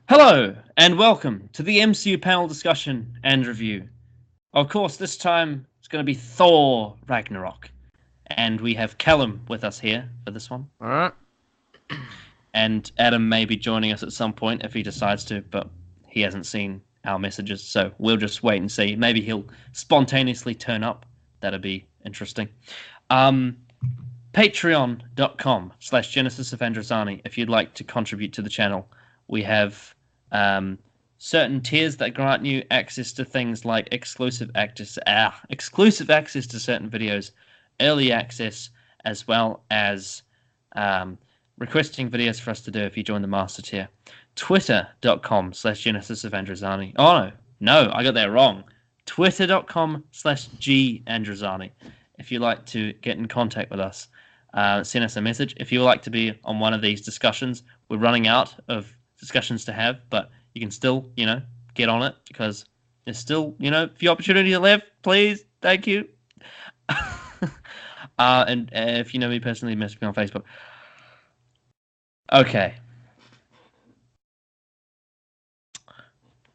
Hello, and welcome to the MCU panel discussion and review. Of course, this time it's going to be Thor Ragnarok, and we have Callum with us here for this one. All right. And Adam may be joining us at some point if he decides to, but he hasn't seen our messages, so we'll just wait and see. Maybe he'll spontaneously turn up. That'd be interesting. Patreon.com/Genesis of Androzani if you'd like to contribute to the channel. We have certain tiers that grant you access to things like exclusive access to certain videos, early access, as well as requesting videos for us to do if you join the master tier. Twitter.com/Genesis of Androzani. Oh no, I got that wrong. Twitter.com/G Androzani if you'd like to get in contact with us. Send us a message. If you would like to be on one of these discussions, we're running out of discussions to have, but you can still, get on it because there's still, a few opportunities left. Please, thank you. And if you know me personally, message me on Facebook. Okay.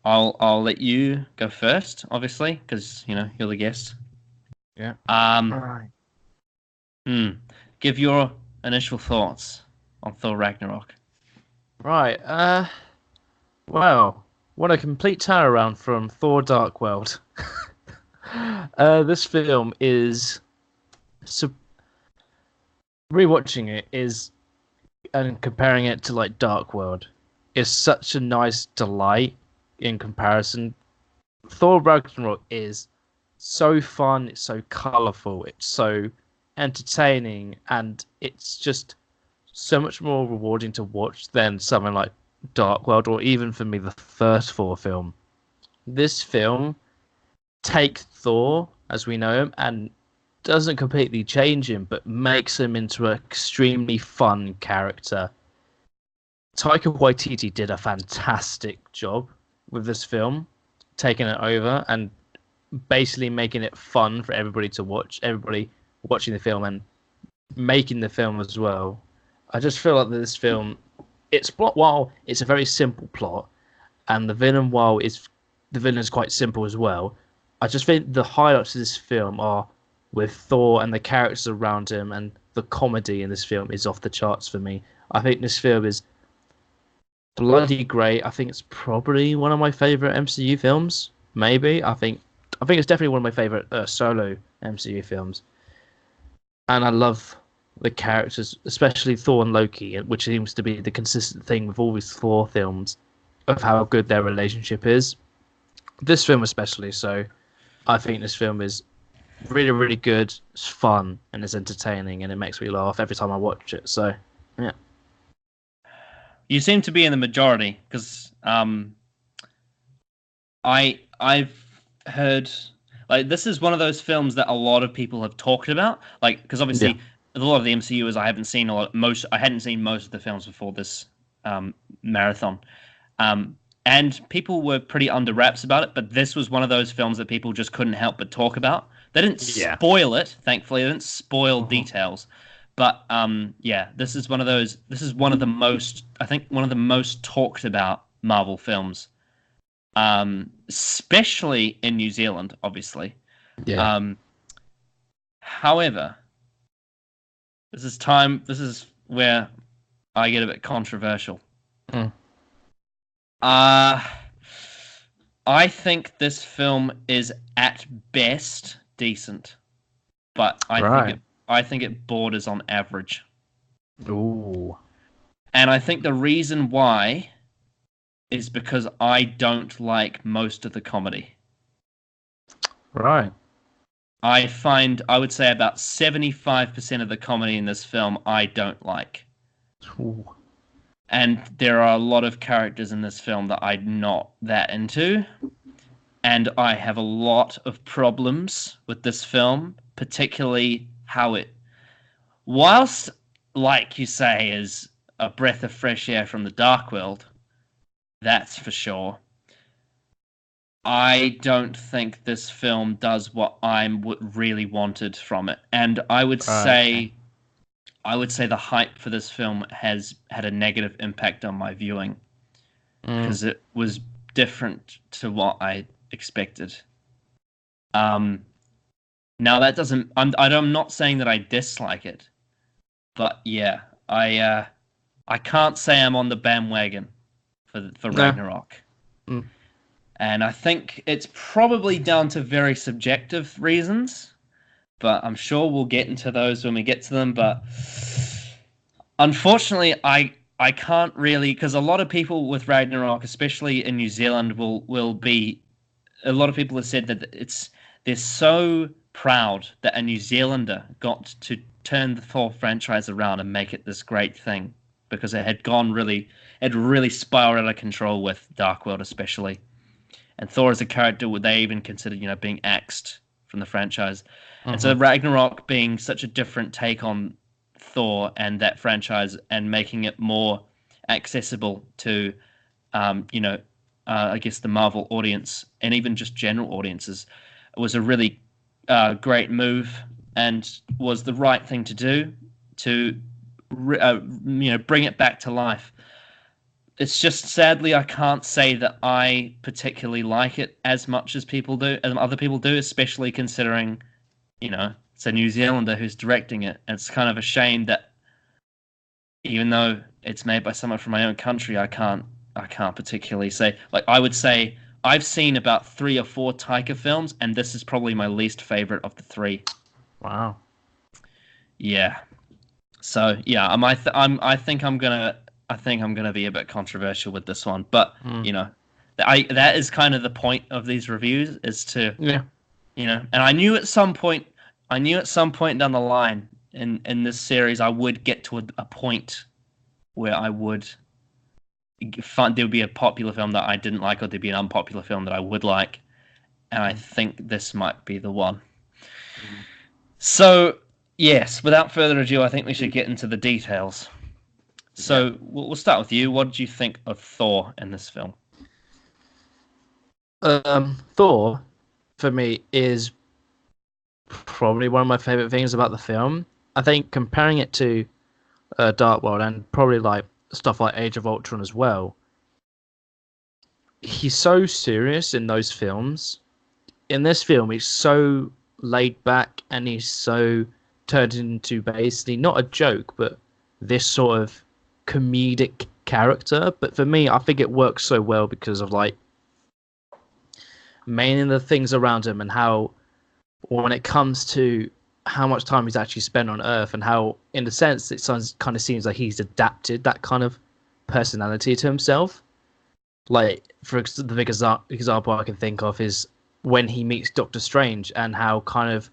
I'll let you go first, obviously, because you're the guest. Yeah. All right. Give your initial thoughts on Thor Ragnarok. Right. Wow. What a complete turnaround from Thor: Dark World. This film is rewatching it is and comparing it to like Dark World is such a nice delight in comparison. Thor Ragnarok is so fun, it's so colourful, it's so entertaining, and it's just so much more rewarding to watch than something like Dark World, or even for me the first Thor film. This film takes Thor as we know him and doesn't completely change him, but makes him into an extremely fun character. Taika Waititi did a fantastic job with this film, taking it over and basically making it fun for everybody to watch, everybody watching the film and making the film as well. I just feel like this film, while it's a very simple plot, and the villain is quite simple as well. I just think the highlights of this film are with Thor and the characters around him, and the comedy in this film is off the charts for me. I think this film is bloody great. I think it's probably one of my favorite MCU films. Maybe I think it's definitely one of my favorite solo MCU films, and I love the characters, especially Thor and Loki, which seems to be the consistent thing with all these Thor films of how good their relationship is. This film especially, so I think this film is really, really good. It's fun and it's entertaining, and it makes me laugh every time I watch it. So, yeah. You seem to be in the majority because I've heard like this is one of those films that a lot of people have talked about. Like because obviously a lot of the MCU is I hadn't seen most of the films before this marathon. And people were pretty under wraps about it, but this was one of those films that people just couldn't help but talk about. They didn't spoil it, thankfully. They didn't spoil details. But this is one of those. This is one of the most, I think, one of the most talked about Marvel films, especially in New Zealand, obviously. Yeah. However, this is where I get a bit controversial. I think this film is at best decent, but I think it borders on average. Ooh. And I think the reason why is because I don't like most of the comedy. Right. I would say about 75% of the comedy in this film I don't like. Ooh. And there are a lot of characters in this film that I'm not that into. And I have a lot of problems with this film, particularly how it, whilst, like you say, is a breath of fresh air from the Dark World, that's for sure. I don't think this film does what I really wanted from it. And I would say the hype for this film has had a negative impact on my viewing. because it was different to what I expected. Now that doesn't. I'm not saying that I dislike it, but yeah, I can't say I'm on the bandwagon for No. Ragnarok. Mm. And I think it's probably down to very subjective reasons, but I'm sure we'll get into those when we get to them. But unfortunately, I can't really, because a lot of people with Ragnarok, especially in New Zealand, will be. A lot of people have said that they're so proud that a New Zealander got to turn the Thor franchise around and make it this great thing, because it really spiraled out of control with Dark World especially. And Thor as a character, would they even consider, being axed from the franchise? And so Ragnarok being such a different take on Thor and that franchise, and making it more accessible to, I guess the Marvel audience and even just general audiences, was a really great move, and was the right thing to do to, bring it back to life. It's just, sadly, I can't say that I particularly like it as much as other people do, especially considering, it's a New Zealander who's directing it. And it's kind of a shame that even though it's made by someone from my own country, I can't particularly say. Like, I would say I've seen about 3 or 4 Taika films, and this is probably my least favorite of the 3. Wow. Yeah. So yeah, I think I'm gonna be a bit controversial with this one, but that is kind of the point of these reviews, is to and I knew at some point down the line in this series I would get to a point where I would find there would be a popular film that I didn't like, or there'd be an unpopular film that I would like, and I think this might be the one. So yes, without further ado, I think we should get into the details. So we'll start with you. What did you think of Thor in this film? Thor, for me, is probably one of my favorite things about the film. I think comparing it to Dark World, and probably like stuff like Age of Ultron as well, he's so serious in those films. In this film, he's so laid back, and he's so turned into basically not a joke, but this sort of comedic character. But for me, I think it works so well because of like mainly the things around him, and how when it comes to how much time he's actually spent on Earth, and how in a sense it kind of seems like he's adapted that kind of personality to himself. Like, for the big example I can think of is when he meets Doctor Strange, and how kind of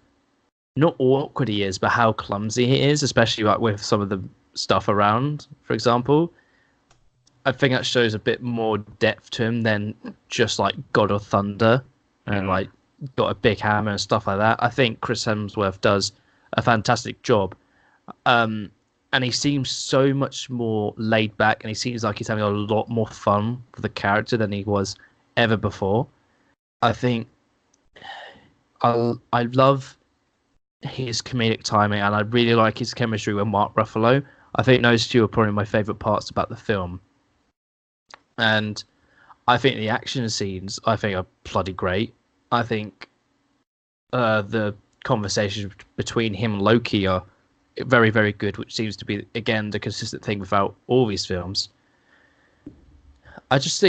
not awkward he is, but how clumsy he is, especially like with some of the stuff around, for example. I think that shows a bit more depth to him than just like God of Thunder and like got a big hammer and stuff like that. I think Chris Hemsworth does a fantastic job. And he seems so much more laid back, and he seems like he's having a lot more fun with the character than he was ever before. I think I love his comedic timing, and I really like his chemistry with Mark Ruffalo. I think those two are probably my favourite parts about the film. And I think the action scenes, I think, are bloody great. I think the conversations between him and Loki are very, very good, which seems to be, again, the consistent thing throughout all these films. I just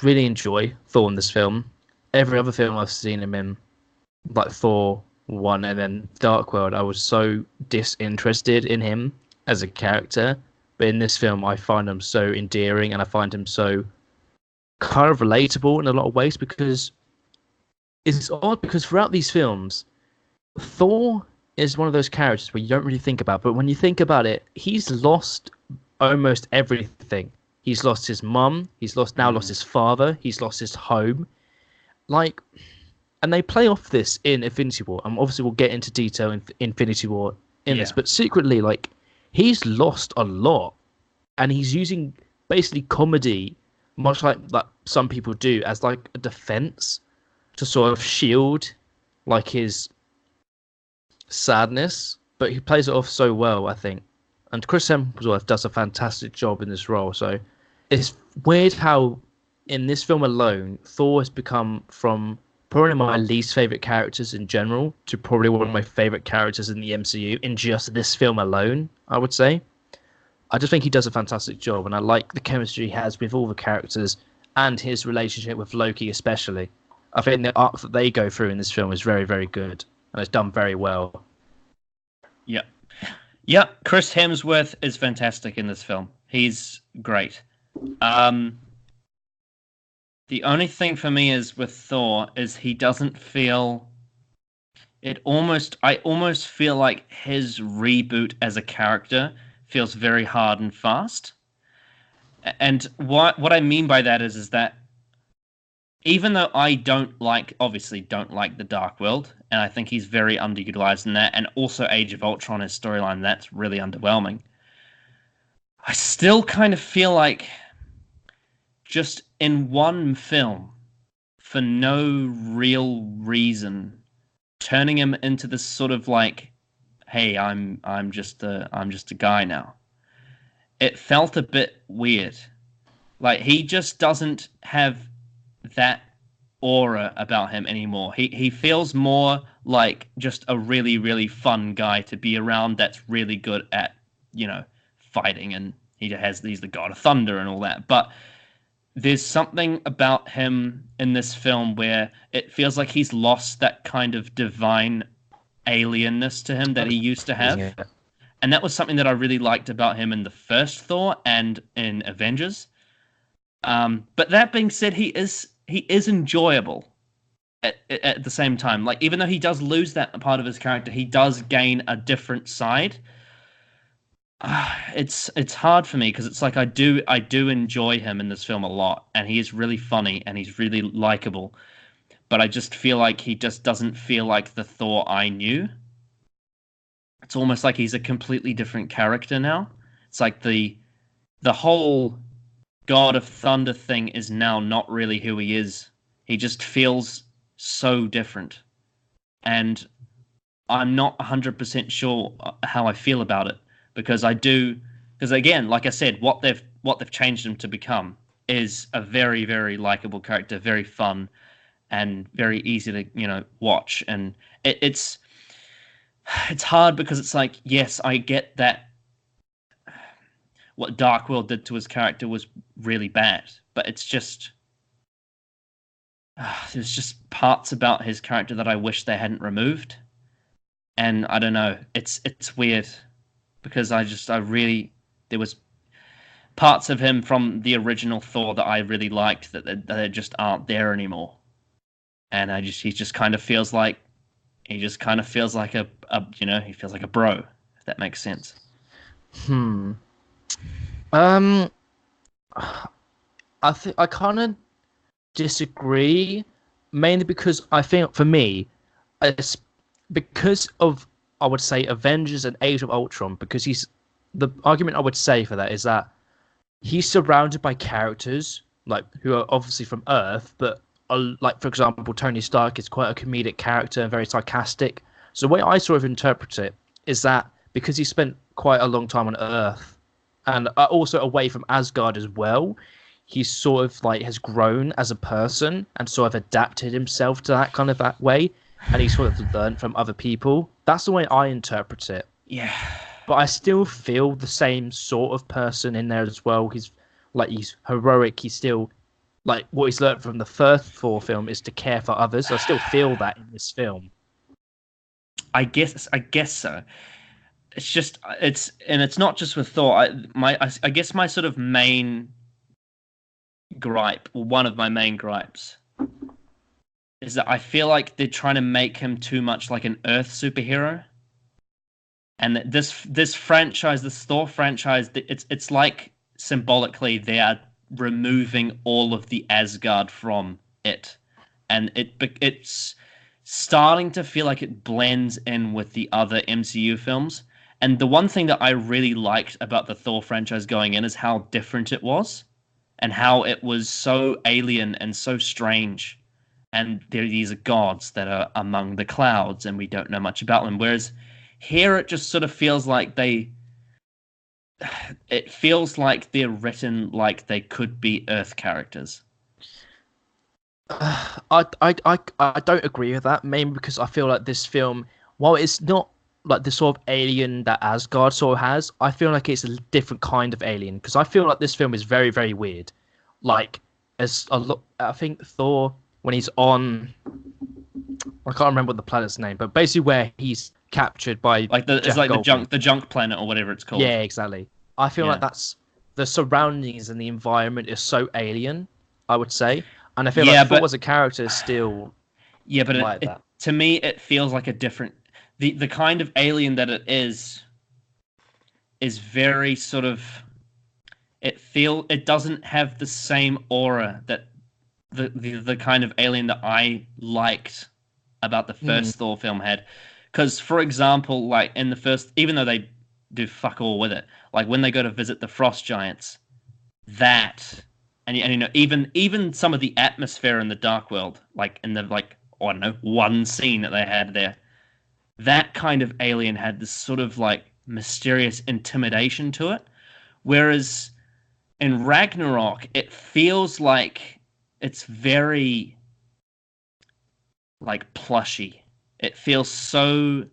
really enjoy Thor in this film. Every other film I've seen him in, like Thor 1 and then Dark World, I was so disinterested in him as a character. But in this film, I find him so endearing, and I find him so kind of relatable in a lot of ways, because it's odd, because throughout these films, Thor is one of those characters where you don't really think about, but when you think about it, he's lost almost everything. He's lost his mum, he's lost his father, he's lost his home. Like, and they play off this in Infinity War, and obviously we'll get into detail in Infinity War in this, but secretly, like, he's lost a lot, and he's using basically comedy, much like some people do, as like a defense to sort of shield like his sadness. But he plays it off so well, I think. And Chris Hemsworth does a fantastic job in this role. So it's weird how in this film alone, Thor has become from probably my least favorite characters in general to probably one of my favorite characters in the MCU in just this film alone, I would say. I just think he does a fantastic job, and I like the chemistry he has with all the characters and his relationship with Loki, especially. I think the arc that they go through in this film is very, very good, and it's done very well. Yeah. Yeah, Chris Hemsworth is fantastic in this film. He's great. Um, the only thing for me is with Thor is he doesn't feel I almost feel like his reboot as a character feels very hard and fast. And what I mean by that is that even though I obviously don't like the Dark World, and I think he's very underutilized in that, and also Age of Ultron, his storyline, that's really underwhelming. I still kind of feel like just in one film, for no real reason, turning him into this sort of like, hey, I'm just a guy now. It felt a bit weird. Like he just doesn't have that aura about him anymore. He feels more like just a really, really fun guy to be around that's really good at, fighting, and he's the god of thunder and all that. But there's something about him in this film where it feels like he's lost that kind of divine alienness to him that he used to have. Yeah. And that was something that I really liked about him in the first Thor and in Avengers. But that being said, he is enjoyable at the same time. Like even though he does lose that part of his character, he does gain a different side. It's hard for me because it's like I do enjoy him in this film a lot, and he is really funny and he's really likable. But I just feel like he just doesn't feel like the Thor I knew. It's almost like he's a completely different character now. It's like the whole God of Thunder thing is now not really who he is. He just feels so different. And I'm not 100% sure how I feel about it because again, like I said, what they've changed him to become is a very, very likable character, very fun and very easy to, watch. And it's hard because it's like, yes, I get that what Dark World did to his character was really bad, but it's just there's just parts about his character that I wish they hadn't removed, and I don't know. It's weird because there was parts of him from the original Thor that I really liked that just aren't there anymore, and he just kind of feels like a he feels like a bro, if that makes sense. I think I kind of disagree, mainly because I think for me, it's because of I would say Avengers and Age of Ultron. Because the argument I would say for that is that he's surrounded by characters like who are obviously from Earth, but like for example, Tony Stark is quite a comedic character and very sarcastic. So the way I sort of interpret it is that because he spent quite a long time on Earth and also away from Asgard as well, he sort of like has grown as a person and sort of adapted himself to that way, and he sort of learned from other people. That's the way I interpret it. Yeah. But I still feel the same sort of person in there as well. He's heroic. He's still like what he's learned from the first Thor film is to care for others. I still feel that in this film. I guess so. It's just it's not just with Thor. I guess my sort of main gripe, or one of my main gripes, is that I feel like they're trying to make him too much like an Earth superhero. And this franchise, this Thor franchise, it's like symbolically they are removing all of the Asgard from it, and it's starting to feel like it blends in with the other MCU films. And the one thing that I really liked about the Thor franchise going in is how different it was, and how it was so alien and so strange. And these are gods that are among the clouds, and we don't know much about them. Whereas here, it just sort of feels like it feels like they're written like they could be Earth characters. I don't agree with that, mainly because I feel like this film, while it's not like the sort of alien that Asgard sort of has, I feel like it's a different kind of alien. Because I feel like this film is very, very weird. Like, as a lot, I think Thor, when he's on, I can't remember what the planet's name, but basically where he's captured by Like it's Jeff like Goldblum. the junk planet or whatever it's called. Yeah, exactly. I feel like Yeah. that's the surroundings and the environment is so alien, I would say. And I feel like Yeah, Thor but as a character is still yeah, but like it that. to me it feels like a different the kind of alien that it is very sort of it doesn't have the same aura that the kind of alien that I liked about the Mm, first Thor film had. Because, for example, like in the first, even though they do fuck all with it, like when they go to visit the frost giants, that and you know even some of the atmosphere in the Dark World, like in the like I don't know one scene that they had there, that kind of alien had this sort of like mysterious intimidation to it, whereas in Ragnarok it feels like it's very like plushy. It feels so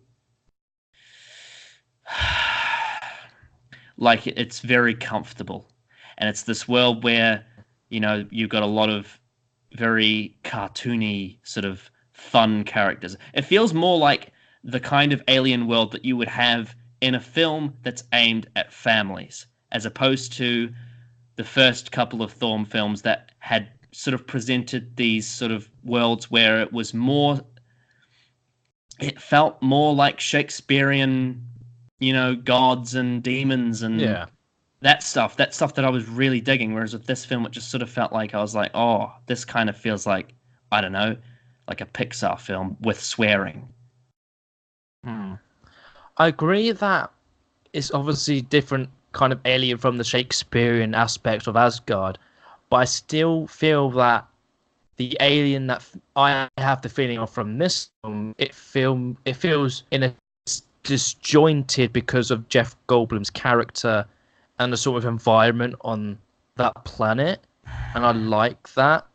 like it's very comfortable. And it's this world where, you know, you've got a lot of very cartoony sort of fun characters. It feels more like the kind of alien world that you would have in a film that's aimed at families, as opposed to the first couple of Thorn films that had sort of presented these sort of worlds where it felt more like Shakespearean, you know, gods and demons and yeah. that stuff that I was really digging. Whereas with this film, it just sort of felt like I was like, oh, this kind of feels like, I don't know, like a Pixar film with swearing. Hmm. I agree that it's obviously different kind of alien from the Shakespearean aspect of Asgard, but I still feel that the alien that I have the feeling of from this film, it feels in a disjointed because of Jeff Goldblum's character and the sort of environment on that planet, and I like that.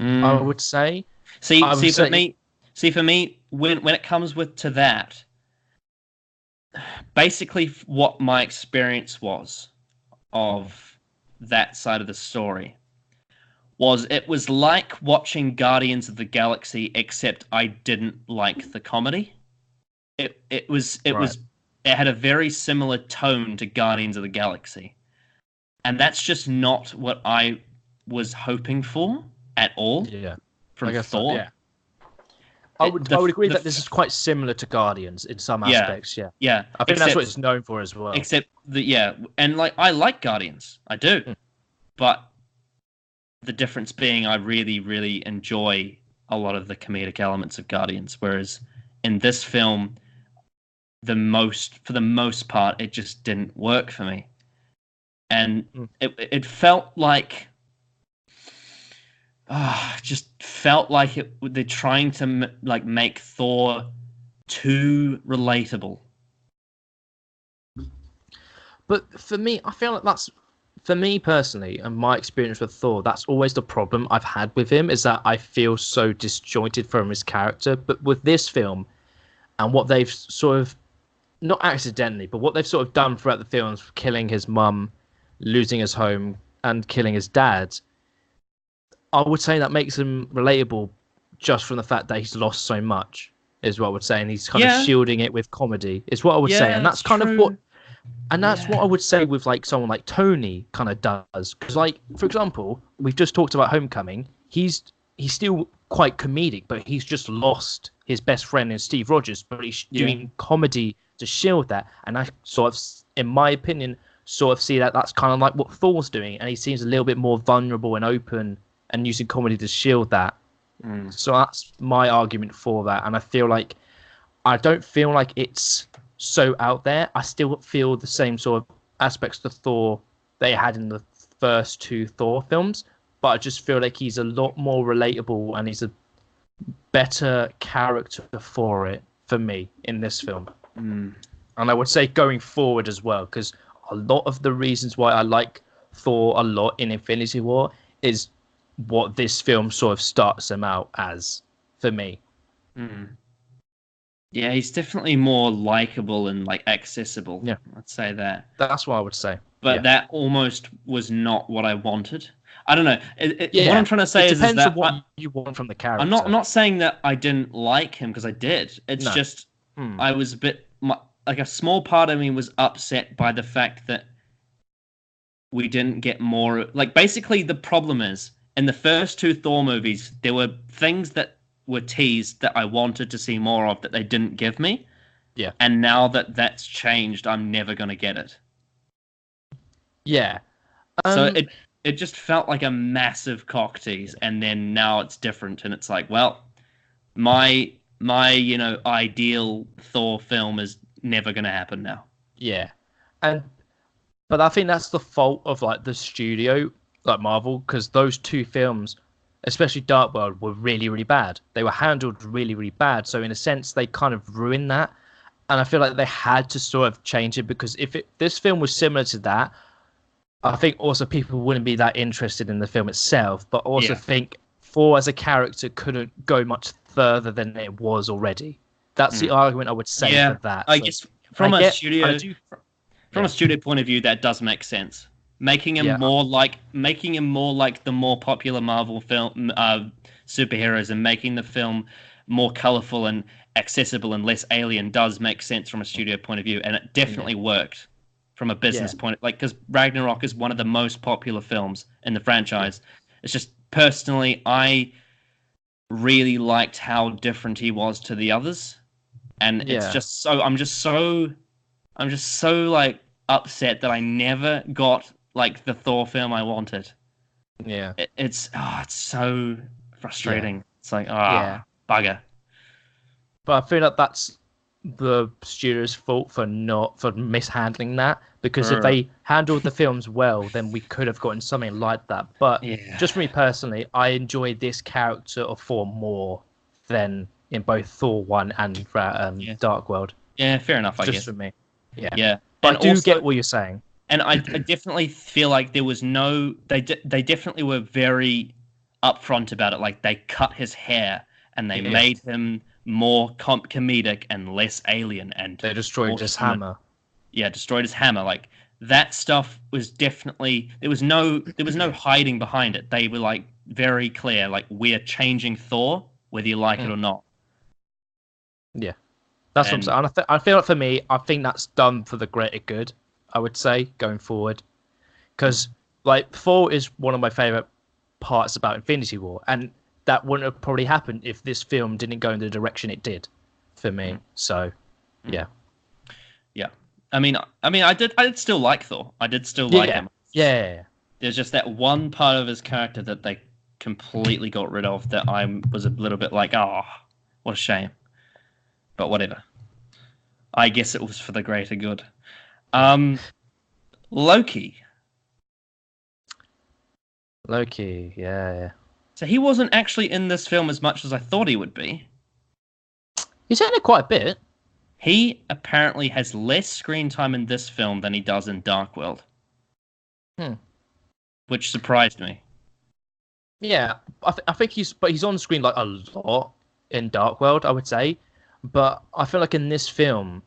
I Mm. would say. See, I would see for say, me, see for me, when it comes with to that, basically what my experience was of that side of the story was it was like watching Guardians of the Galaxy, except I didn't like the comedy. It right. was it had a very similar tone to Guardians of the Galaxy, and that's just not what I was hoping for at all Yeah, I from guess that. Thor. Yeah, I would agree The that this is quite similar to Guardians in some yeah aspects. Yeah, yeah I think that's what it's known for as well. except the yeah and like I like Guardians, I do, Mm. but the difference being I really enjoy a lot of the comedic elements of Guardians, whereas in this film for the most part it just didn't work for me, and Mm. it felt like just felt like they're trying to like make Thor too relatable. But for me, I feel like that's for me personally, and my experience with Thor. That's always the problem I've had with him is that I feel so disjointed from his character. But with this film and what they've sort of not accidentally, but what they've sort of done throughout the films, killing his mum, losing his home, and killing his dad, I would say that makes him relatable just from the fact that he's lost so much, is what I would say. And he's kind of Yeah, shielding it with comedy, is what I would say. yeah, And that's that's kind of what true. and that's what I Yeah, would say with like someone like Tony kind of does. Because like, for example, we've just talked about Homecoming. He's still quite comedic, but he's just lost his best friend in Steve Rogers, but he's yeah. doing comedy to shield that. And I sort of, in my opinion, sort of see that that's kind of like what Thor's doing, and he seems a little bit more vulnerable and open and using comedy to shield that. Mm. So that's my argument for that, and I don't feel like it's so out there. I still feel the same sort of aspects to Thor they had in the first two Thor films, but I just feel like he's a lot more relatable and he's a better character for it for me in this film. Mm. And I would say going forward as well, because a lot of the reasons why I like Thor a lot in Infinity War is what this film sort of starts him out as for me. Yeah, he's definitely more likable and like accessible. Yeah, I'd say that. that's what I would say. But that almost was not what I wanted. I don't know. What Yeah, I'm trying to say it is depends that on what you want from the character. I'm not saying that I didn't like him because I did. It's just I was a bit like a small part of me was upset by the fact that we didn't get more. Like basically, the problem is in the first two Thor movies, there were things that were teased that I wanted to see more of that they didn't give me. Yeah. And now that that's changed, I'm never going to get it. Yeah. So it just felt like a massive cock tease, and then now it's different, and it's like, well, my ideal Thor film is never going to happen now. Yeah. But I think that's the fault of like the studio, like Marvel, because those two films, especially Dark World, were really, really bad. They were handled really, really bad. So in a sense, they kind of ruined that. And I feel like they had to sort of change it, because if this film was similar to that, I think also people wouldn't be that interested in the film itself. But also think Thor as a character couldn't go much further than it was already. That's the argument I would say for that. I guess from a studio point of view, that does make sense. Making him more like the more popular Marvel film superheroes, and making the film more colorful and accessible and less alien does make sense from a studio point of view, and it definitely worked from a business point. Like, because Ragnarok is one of the most popular films in the franchise. It's just personally, I really liked how different he was to the others, and it's just so I'm just so like upset that I never got like the Thor film I wanted. Yeah, it's so frustrating. It's like bugger. But I feel like that's the studio's fault for mishandling that, because if they handled the films well, then we could have gotten something like that. But just for me personally, I enjoy this character of Thor more than in both Thor 1 and Dark World. Yeah, fair enough, I guess. Just for me. Yeah. But I do get what you're saying. And I definitely feel like there was no... They definitely were very upfront about it. Like, they cut his hair and they made him more comedic and less alien. And they destroyed his hammer. Yeah, destroyed his hammer. Like, that stuff was definitely... There was no hiding behind it. They were, like, very clear. Like, we're changing Thor, whether you like it or not. Yeah. That's what I'm saying. I feel like for me, I think that's done for the greater good, I would say, going forward. Because, like, Thor is one of my favourite parts about Infinity War, and that wouldn't have probably happened if this film didn't go in the direction it did for me. So, yeah. Yeah. I mean, I did still like Thor. I did still like him. Yeah. There's just that one part of his character that they completely got rid of that I was a little bit like, oh, what a shame. But whatever. I guess it was for the greater good. Loki, yeah. So he wasn't actually in this film as much as I thought he would be. He's in it quite a bit. He apparently has less screen time in this film than he does in Dark World. Which surprised me. Yeah, I think he's on screen like a lot in Dark World, I would say. But I feel like in this film,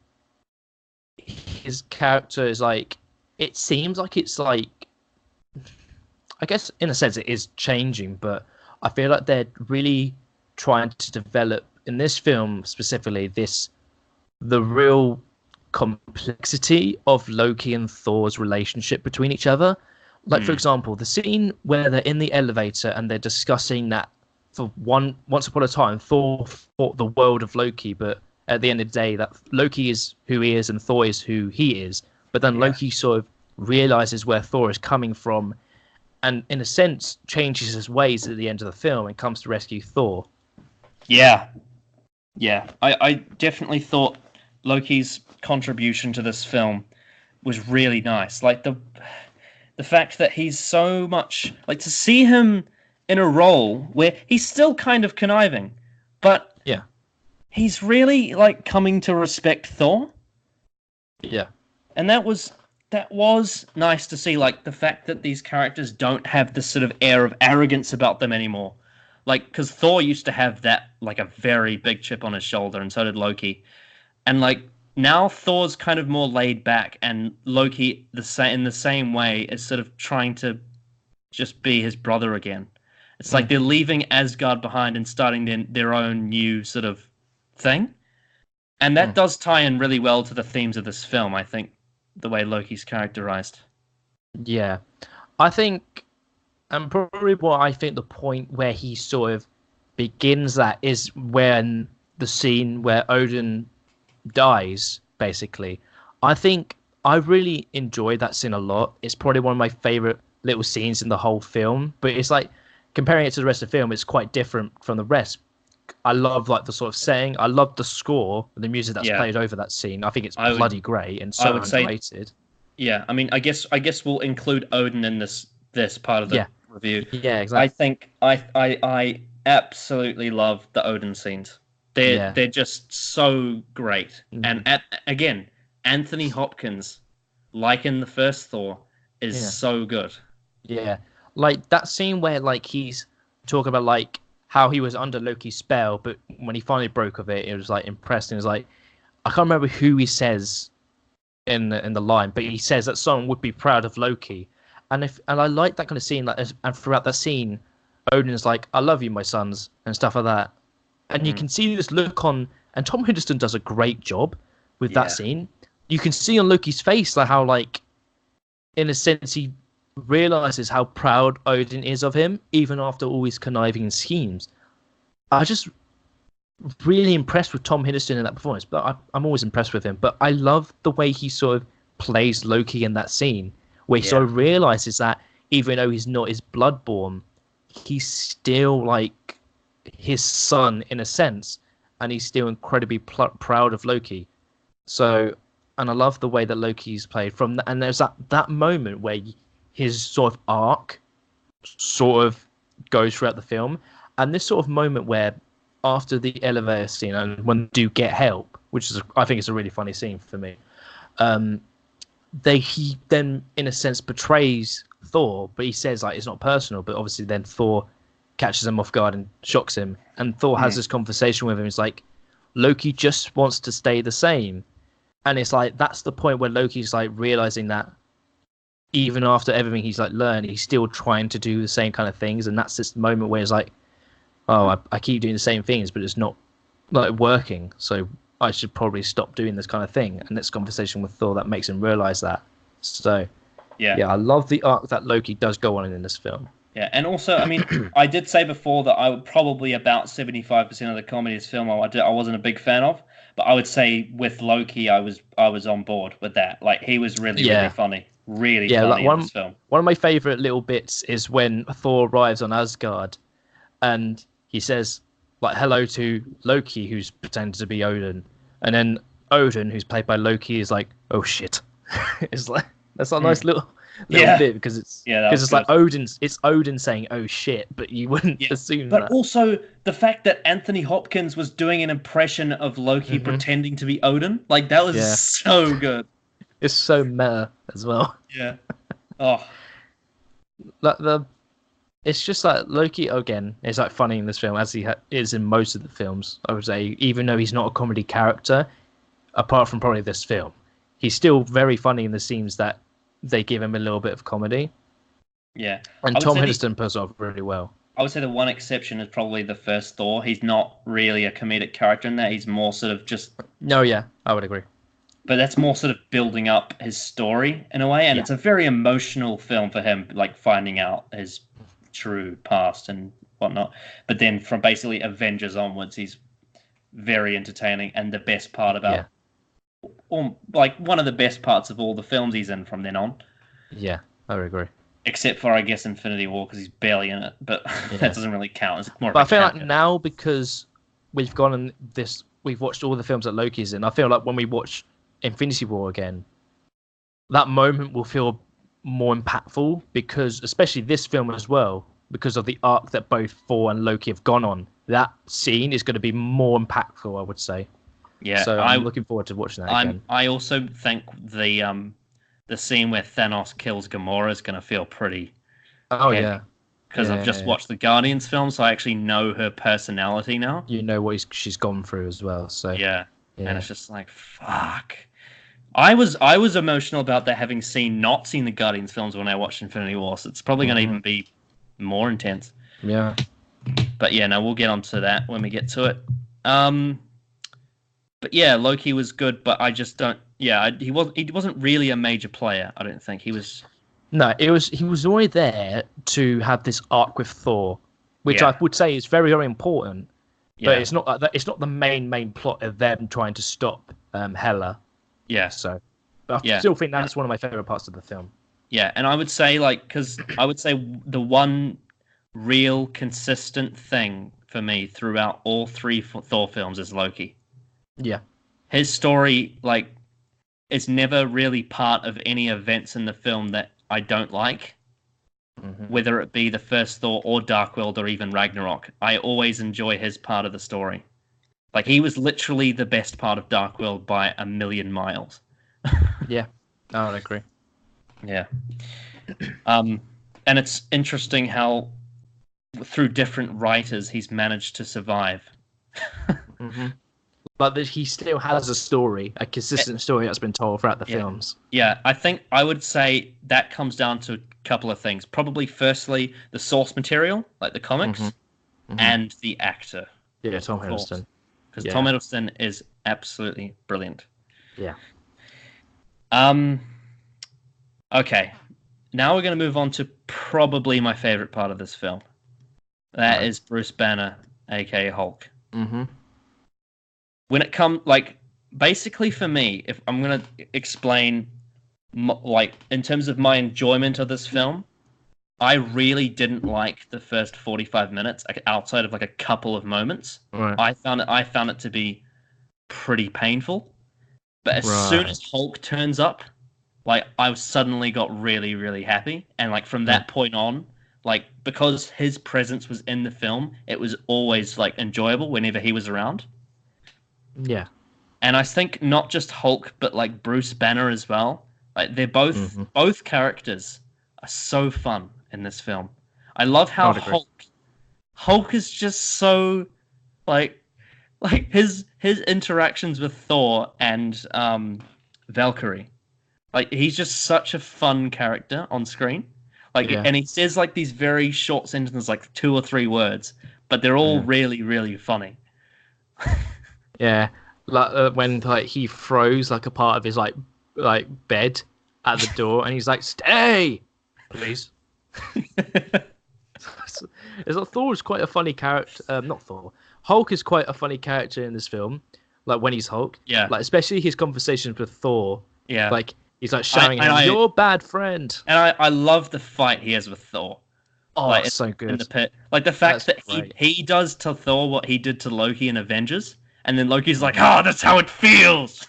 his character is like, it seems like it's like, I guess in a sense it is changing, but I feel like they're really trying to develop in this film specifically the real complexity of Loki and Thor's relationship between each other. Like, for example, the scene where they're in the elevator and they're discussing that once upon a time, Thor fought the world of Loki, but at the end of the day, that Loki is who he is and Thor is who he is. But then Loki sort of realizes where Thor is coming from, and in a sense changes his ways at the end of the film and comes to rescue Thor. Yeah. I definitely thought Loki's contribution to this film was really nice. Like the fact that he's so much like, to see him in a role where he's still kind of conniving, but he's really like coming to respect Thor. Yeah. And that was that was nice to see, like the fact that these characters don't have this sort of air of arrogance about them anymore. Like, because Thor used to have that, like a very big chip on his shoulder, and so did Loki. And like now, Thor's kind of more laid back, and Loki, in the same way, is sort of trying to just be his brother again. It's like they're leaving Asgard behind and starting their own new sort of thing. And that does tie in really well to the themes of this film, I think, the way Loki's characterized. Yeah. I think, and probably what I think the point where he sort of begins that is when the scene where Odin dies, basically. I think I really enjoyed that scene a lot. It's probably one of my favorite little scenes in the whole film, but it's like comparing it to the rest of the film, it's quite different from the rest. I love like the sort of setting. I love the score, the music that's played over that scene. I think it's bloody great and so underrated. Yeah, I mean, I guess we'll include Odin in this part of the review. Yeah, exactly. I think I absolutely love the Odin scenes. They're just so great. And again, Anthony Hopkins, like in the first Thor, is so good. Yeah, like that scene where like he's talking about like how he was under Loki's spell, but when he finally broke of it, it was like impressed. And it was like, I can't remember who he says in the line, but he says that someone would be proud of Loki, and I like that kind of scene. Like, and throughout that scene, Odin's like, "I love you, my sons," and stuff like that. And you can see this look on, and Tom Hiddleston does a great job with that scene. You can see on Loki's face like how, like, in a sense, he realizes how proud Odin is of him, even after all his conniving schemes. I just really impressed with Tom Hiddleston in that performance, but I'm always impressed with him. But I love the way he sort of plays Loki in that scene, where he sort of realizes that even though he's not his bloodborn, he's still like his son in a sense, and he's still incredibly proud of Loki. So, and I love the way that Loki's played and there's that moment where his sort of arc sort of goes throughout the film, and this sort of moment where after the elevator scene and when they do get help, which is I think it's a really funny scene for me, he then in a sense betrays Thor, but he says like it's not personal, but obviously then Thor catches him off guard and shocks him, and Thor has this conversation with him. It's like Loki just wants to stay the same, and it's like that's the point where Loki's like realizing that even after everything he's like learned, he's still trying to do the same kind of things, and that's this moment where it's like, oh, I keep doing the same things, but it's not like working, so I should probably stop doing this kind of thing. And this conversation with Thor that makes him realize that. So yeah, I love the arc that Loki does go on in this film. Yeah, and also, I mean, I did say before that I would probably about 75% of the comedy of this film I wasn't a big fan of, but I would say with Loki I was on board with that. Like he was really funny, really funny in this film. One of my favorite little bits is when Thor arrives on Asgard, and he says like hello to Loki, who's pretended to be Odin, and then Odin, who's played by Loki, is like, oh shit. It's like that's a nice little bit because it's like Odin saying oh shit, but you wouldn't assume but that. Also the fact that Anthony Hopkins was doing an impression of Loki pretending to be Odin, like that was so good. It's so meta as well. Yeah. Oh, like it's just like Loki again is like funny in this film as he is in most of the films, I would say, even though he's not a comedy character apart from probably this film. He's still very funny in the scenes that they give him a little bit of comedy. Yeah. And Tom Hiddleston pulls off really well. I would say the one exception is probably the first Thor. He's not really a comedic character in that. He's more sort of just... No, yeah, I would agree. But that's more sort of building up his story in a way. And it's a very emotional film for him, like finding out his true past and whatnot. But then from basically Avengers onwards, he's very entertaining. And the best part about... like one of the best parts of all the films he's in from then on. Yeah, I would agree. Except for, I guess, Infinity War, because he's barely in it. But that doesn't really count. It's more. But I feel like now, because we've we've watched all the films that Loki's in. I feel like when we watch Infinity War again, that moment will feel more impactful because, especially this film as well, because of the arc that both Thor and Loki have gone on. That scene is going to be more impactful, I would say. Yeah, so I'm looking forward to watching that again. I also think the the scene where Thanos kills Gamora is going to feel pretty Oh heavy. yeah, Because I've just watched the Guardians film, so I actually know her personality now. You know what she's gone through as well. So Yeah. And it's just like, fuck. I was emotional about that, having not seen the Guardians films when I watched Infinity War, so it's probably going to even be more intense. Yeah. But yeah, no, we'll get onto that when we get to it. But yeah, Loki was good, but I just don't. Yeah, he wasn't really a major player. I don't think he was. No, he was only there to have this arc with Thor, which I would say is very, very important. But it's not like that. It's not the main plot of them trying to stop Hela. Yeah. So, but I still think that's one of my favorite parts of the film. Yeah, and I would say the one real consistent thing for me throughout all three Thor films is Loki. Yeah. His story, is never really part of any events in the film that I don't like. Whether it be the first Thor or Dark World or even Ragnarok, I always enjoy his part of the story. He was literally the best part of Dark World by a million miles. Yeah, I would agree. Yeah. And it's interesting how through different writers he's managed to survive. But he still has a story, a consistent story that's been told throughout the films. Yeah, I think I would say that comes down to a couple of things. Probably, firstly, the source material, like the comics, and the actor. Yeah, Tom Hiddleston. Because Tom Hiddleston is absolutely brilliant. Yeah. Okay, now we're going to move on to probably my favorite part of this film. That is Bruce Banner, aka Hulk. When it comes, basically for me, if I'm going to explain, in terms of my enjoyment of this film, I really didn't like the first 45 minutes, outside of a couple of moments. Right. I found it to be pretty painful. But as soon as Hulk turns up, I suddenly got really, really happy. And from that point on, because his presence was in the film, it was always enjoyable whenever he was around. Yeah. And I think not just Hulk, but Bruce Banner as well. They're both characters are so fun in this film. I love how Hulk is just so his interactions with Thor and Valkyrie. He's just such a fun character on screen. And he says these very short sentences, 2 or 3 words, but they're all really, really funny. Yeah, when he throws a part of his bed at the door, and he's like, "Stay, please." Thor is quite a funny character. Not Thor. Hulk is quite a funny character in this film. When he's Hulk. Yeah. Especially his conversations with Thor. Yeah. He's shouting, "You're a bad friend." And I love the fight he has with Thor. Oh, it's so good. In the pit. The fact that he does to Thor what he did to Loki in Avengers. And then Loki's like, that's how it feels.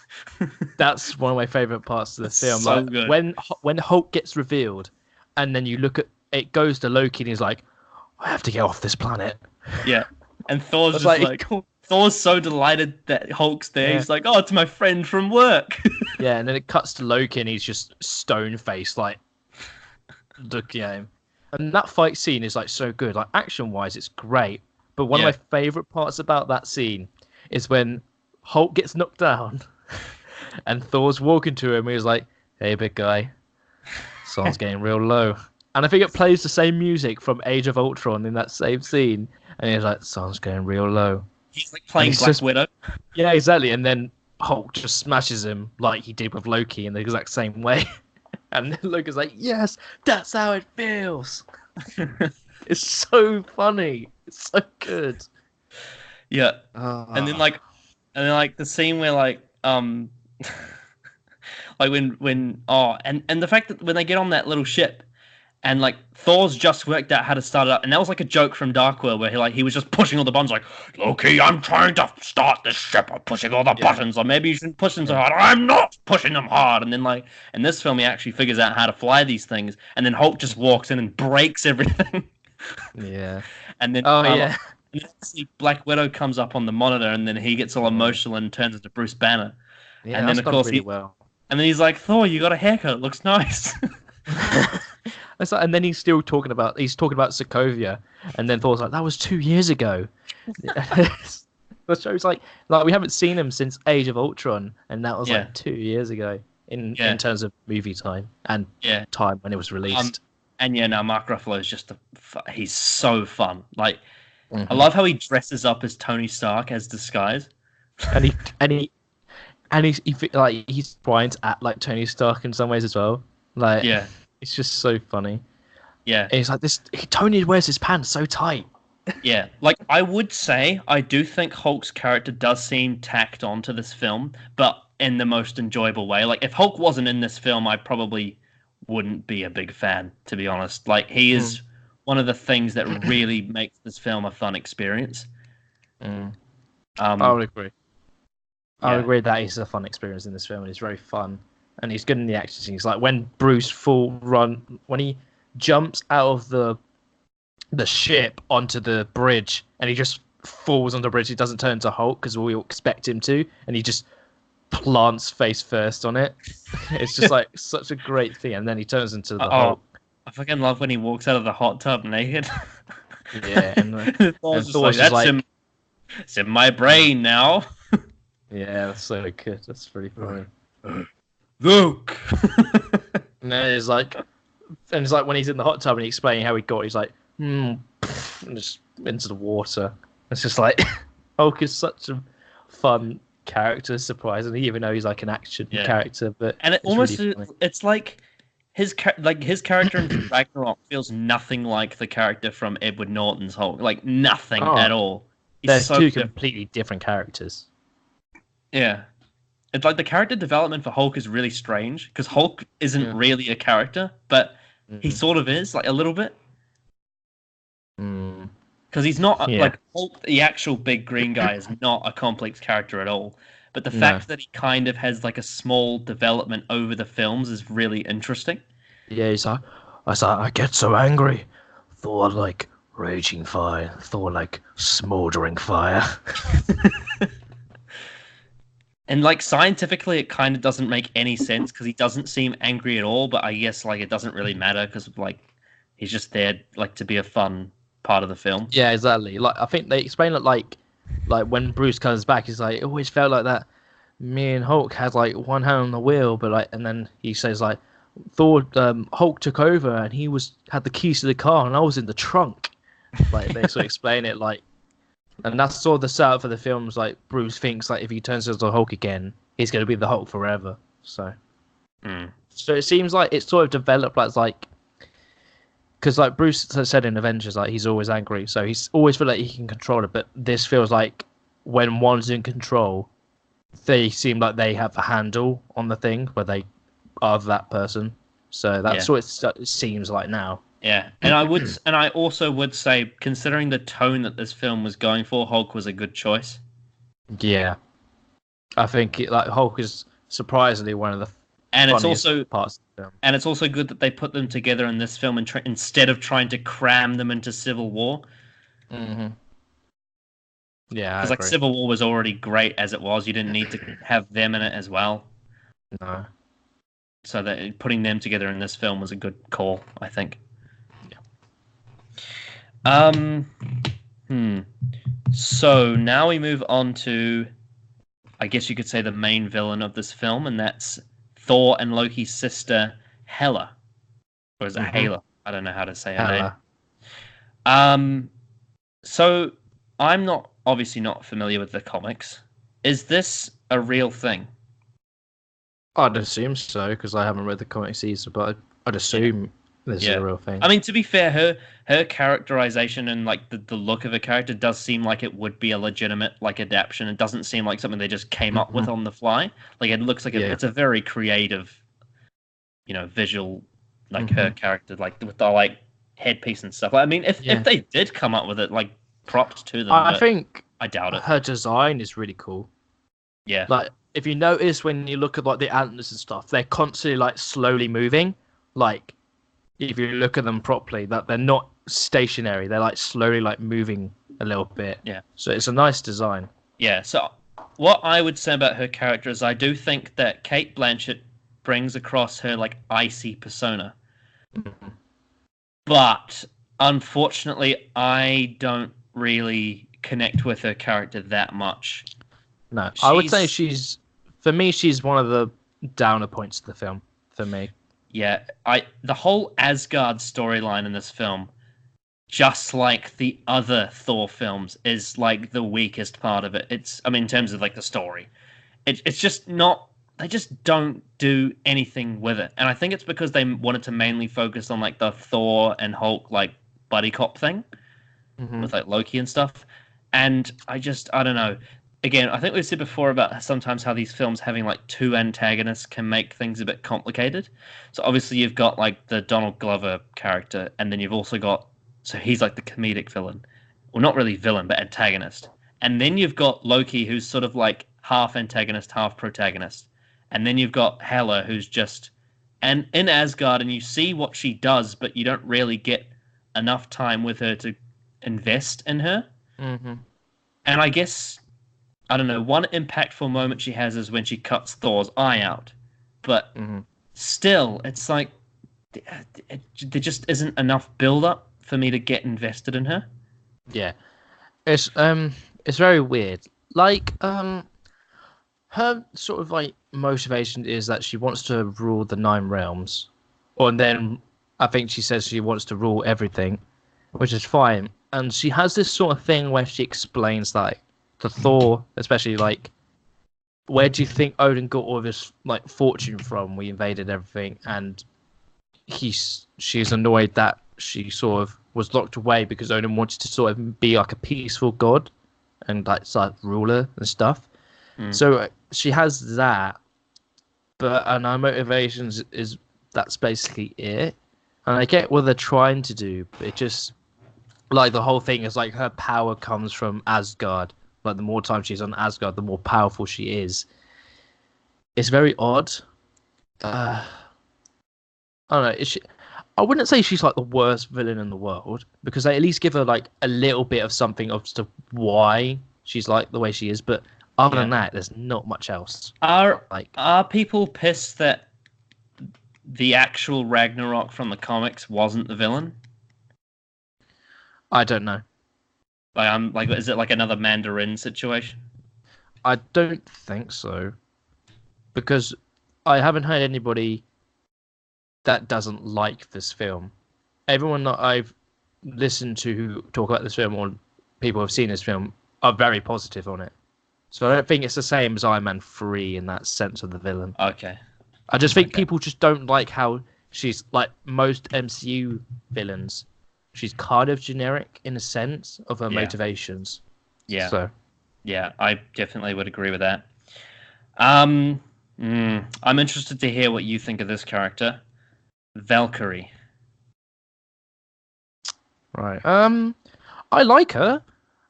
That's one of my favorite parts of the film. So good. When Hulk gets revealed, and then you look at it, goes to Loki, and he's like, "I have to get off this planet." Yeah, and Thor's just Thor's so delighted that Hulk's there. Yeah. He's like, "Oh, it's my friend from work." Yeah, and then it cuts to Loki, and he's just stone faced, looking at him. And that fight scene is so good. Action wise, it's great. But one of my favorite parts about that scene is when Hulk gets knocked down and Thor's walking to him and he's like, "Hey, big guy, sun's getting real low." And I think it plays the same music from Age of Ultron in that same scene. And he's like, "Sun's getting real low." He's playing Black Widow. Yeah, exactly. And then Hulk just smashes him like he did with Loki in the exact same way. And then Loki's like, "Yes, that's how it feels." It's so funny. It's so good. Yeah, and then the scene where when and the fact that when they get on that little ship, and Thor's just worked out how to start it up, and that was a joke from Dark World where he was just pushing all the buttons "Loki, I'm trying to start this ship, I'm pushing all the buttons, or maybe you shouldn't push them so hard." "I'm not pushing them hard." And then in this film he actually figures out how to fly these things, and then Hulk just walks in and breaks everything. Yeah. And then and then Black Widow comes up on the monitor, and then he gets all emotional and turns into Bruce Banner. Yeah, and then of course And then he's like, Thor, you got a haircut. It looks nice. It's like, and then he's talking about Sokovia, and then Thor's like, that was 2 years ago. The show's like we haven't seen him since Age of Ultron, and that was like 2 years ago in terms of movie time and time when it was released. And now Mark Ruffalo is just he's so fun. Like, I love how he dresses up as Tony Stark as disguise, and he's trying to act like Tony Stark in some ways as well. Like, it's just so funny. Yeah, and it's like this. Tony wears his pants so tight. Yeah, like, I would say I do think Hulk's character does seem tacked onto this film, but in the most enjoyable way. Like, if Hulk wasn't in this film, I probably wouldn't be a big fan, to be honest. Like, he is one of the things that really makes this film a fun experience. I would agree. I would agree that he's a fun experience in this film, and he's very fun, and he's good in the action scenes. Like when Bruce when he jumps out of the ship onto the bridge, and he just falls on the bridge. He doesn't turn into Hulk because we all expect him to, and he just plants face first on it. It's just like such a great thing, and then he turns into the Hulk. I fucking love when he walks out of the hot tub naked. Yeah, and Thor's like, it's in my brain now. Yeah, that's so good. That's pretty funny. Luke. And then it's like when he's in the hot tub and he's explaining how he got, he's like, and just into the water. It's just like Hulk is such a fun character, surprisingly, even though he's like an action character. But and it's like his character in Ragnarok feels nothing like the character from Edward Norton's Hulk. Like, nothing at all. They're two completely different characters. Yeah. It's like the character development for Hulk is really strange, because Hulk isn't really a character, but he sort of is, like, a little bit. Because he's not like Hulk, the actual big green guy is not a complex character at all. But the fact that he kind of has like a small development over the films is really interesting. Yeah, he's like, I get so angry. Thor like raging fire. Thor like smoldering fire. And like scientifically, it kind of doesn't make any sense because he doesn't seem angry at all. But I guess like it doesn't really matter because like he's just there like to be a fun part of the film. Yeah, exactly. Like I think they explain it like when Bruce comes back, he's like, it always felt like that. Me and Hulk had like one hand on the wheel, but like, and then he says like, Hulk took over and he had the keys to the car and I was in the trunk. Like they sort of explain it like, and that's sort of the setup for the films. Like Bruce thinks like if he turns into the Hulk again, he's going to be the Hulk forever. So it seems like it's sort of developed like. Because like Bruce said in Avengers, like he's always angry, so he's always feel like he can control it. But this feels like when one's in control, they seem like they have a handle on the thing where they are that person. So that's what it seems like now. Yeah, and I also would say, considering the tone that this film was going for, Hulk was a good choice. Yeah, I think Hulk is surprisingly one of the it's also parts of the film. And it's also good that they put them together in this film instead of trying to cram them into Civil War. Mm-hmm. Yeah, because like Civil War was already great as it was. You didn't need to have them in it as well. No. So that putting them together in this film was a good call, I think. Yeah. So now we move on to, I guess you could say, the main villain of this film, and that's Thor and Loki's sister, Hela. Or is it Hela? I don't know how to say her name. So I'm obviously not familiar with the comics. Is this a real thing? I'd assume so, because I haven't read the comics either, but I'd assume this is a real thing. I mean, to be fair, her characterization and like the look of her character does seem like it would be a legitimate like adaptation. It doesn't seem like something they just came up with on the fly. Like it looks like it's a very creative, visual, like her character, like with the like headpiece and stuff. Like, I mean, if they did come up with it, like props to them. I think I doubt it. Her design is really cool. Yeah, like if you notice when you look at like the antlers and stuff, they're constantly like slowly moving. Like if you look at them properly, that they're not stationary. They're like slowly like moving a little bit. Yeah. So it's a nice design. Yeah. So what I would say about her character is I do think that Cate Blanchett brings across her like icy persona. Mhm. But unfortunately, I don't really connect with her character that much. No, I would say She's she's for me. She's one of the downer points of the film for me. yeah, I the whole Asgard storyline in this film, just like the other Thor films, is like the weakest part of it. I mean, in terms of like the story, it's just not. They just don't do anything with it, and I think it's because they wanted to mainly focus on like the Thor and Hulk like buddy cop thing Hmm. with like Loki and stuff. And I don't know. Again, I think we've said before about sometimes how these films having like two antagonists can make things a bit complicated. So obviously you've got like the Donald Glover character, and then you've also got so he's like the comedic villain. Well, not really villain, but antagonist. And then you've got Loki, who's sort of like half antagonist, half protagonist. And then you've got Hela, who's just and in Asgard, and you see what she does, but you don't really get enough time with her to invest in her. Hmm. And I guess I don't know. One impactful moment she has is when she cuts Thor's eye out, but Hmm. still, it's like there just isn't enough build up for me to get invested in her. Yeah, it's very weird. Like her sort of like motivation is that she wants to rule the nine realms, or then I think she says she wants to rule everything, which is fine. And she has this sort of thing where she explains like to Thor, especially like, where do you think Odin got all of his like fortune from? We invaded everything, and she's annoyed that she sort of was locked away because Odin wanted to sort of be like a peaceful god and like sort of ruler and stuff. Mm. So she has that, but and her motivations is that's basically it. And I get what they're trying to do, but it just like the whole thing is like her power comes from Asgard. Like the more time she's on Asgard, the more powerful she is. It's very odd. Uh, I don't know. I wouldn't say she's like the worst villain in the world because they at least give her like a little bit of something as to why she's like the way she is. But other than that, there's not much else. Are Like, are people pissed that the actual Ragnarok from the comics wasn't the villain? I don't know. Like I'm like, is it like another Mandarin situation? I don't think so because I haven't heard anybody that doesn't like this film. Everyone that I've listened to who talk about this film or people who have seen this film are very positive on it. So I don't think it's the same as Iron Man 3 in that sense of the villain. Okay. I just think Okay. people just don't like how she's like most MCU villains. She's kind of generic in a sense of her motivations. Yeah. So Yeah, I definitely would agree with that. I'm interested to hear what you think of this character, Valkyrie. right. I like her.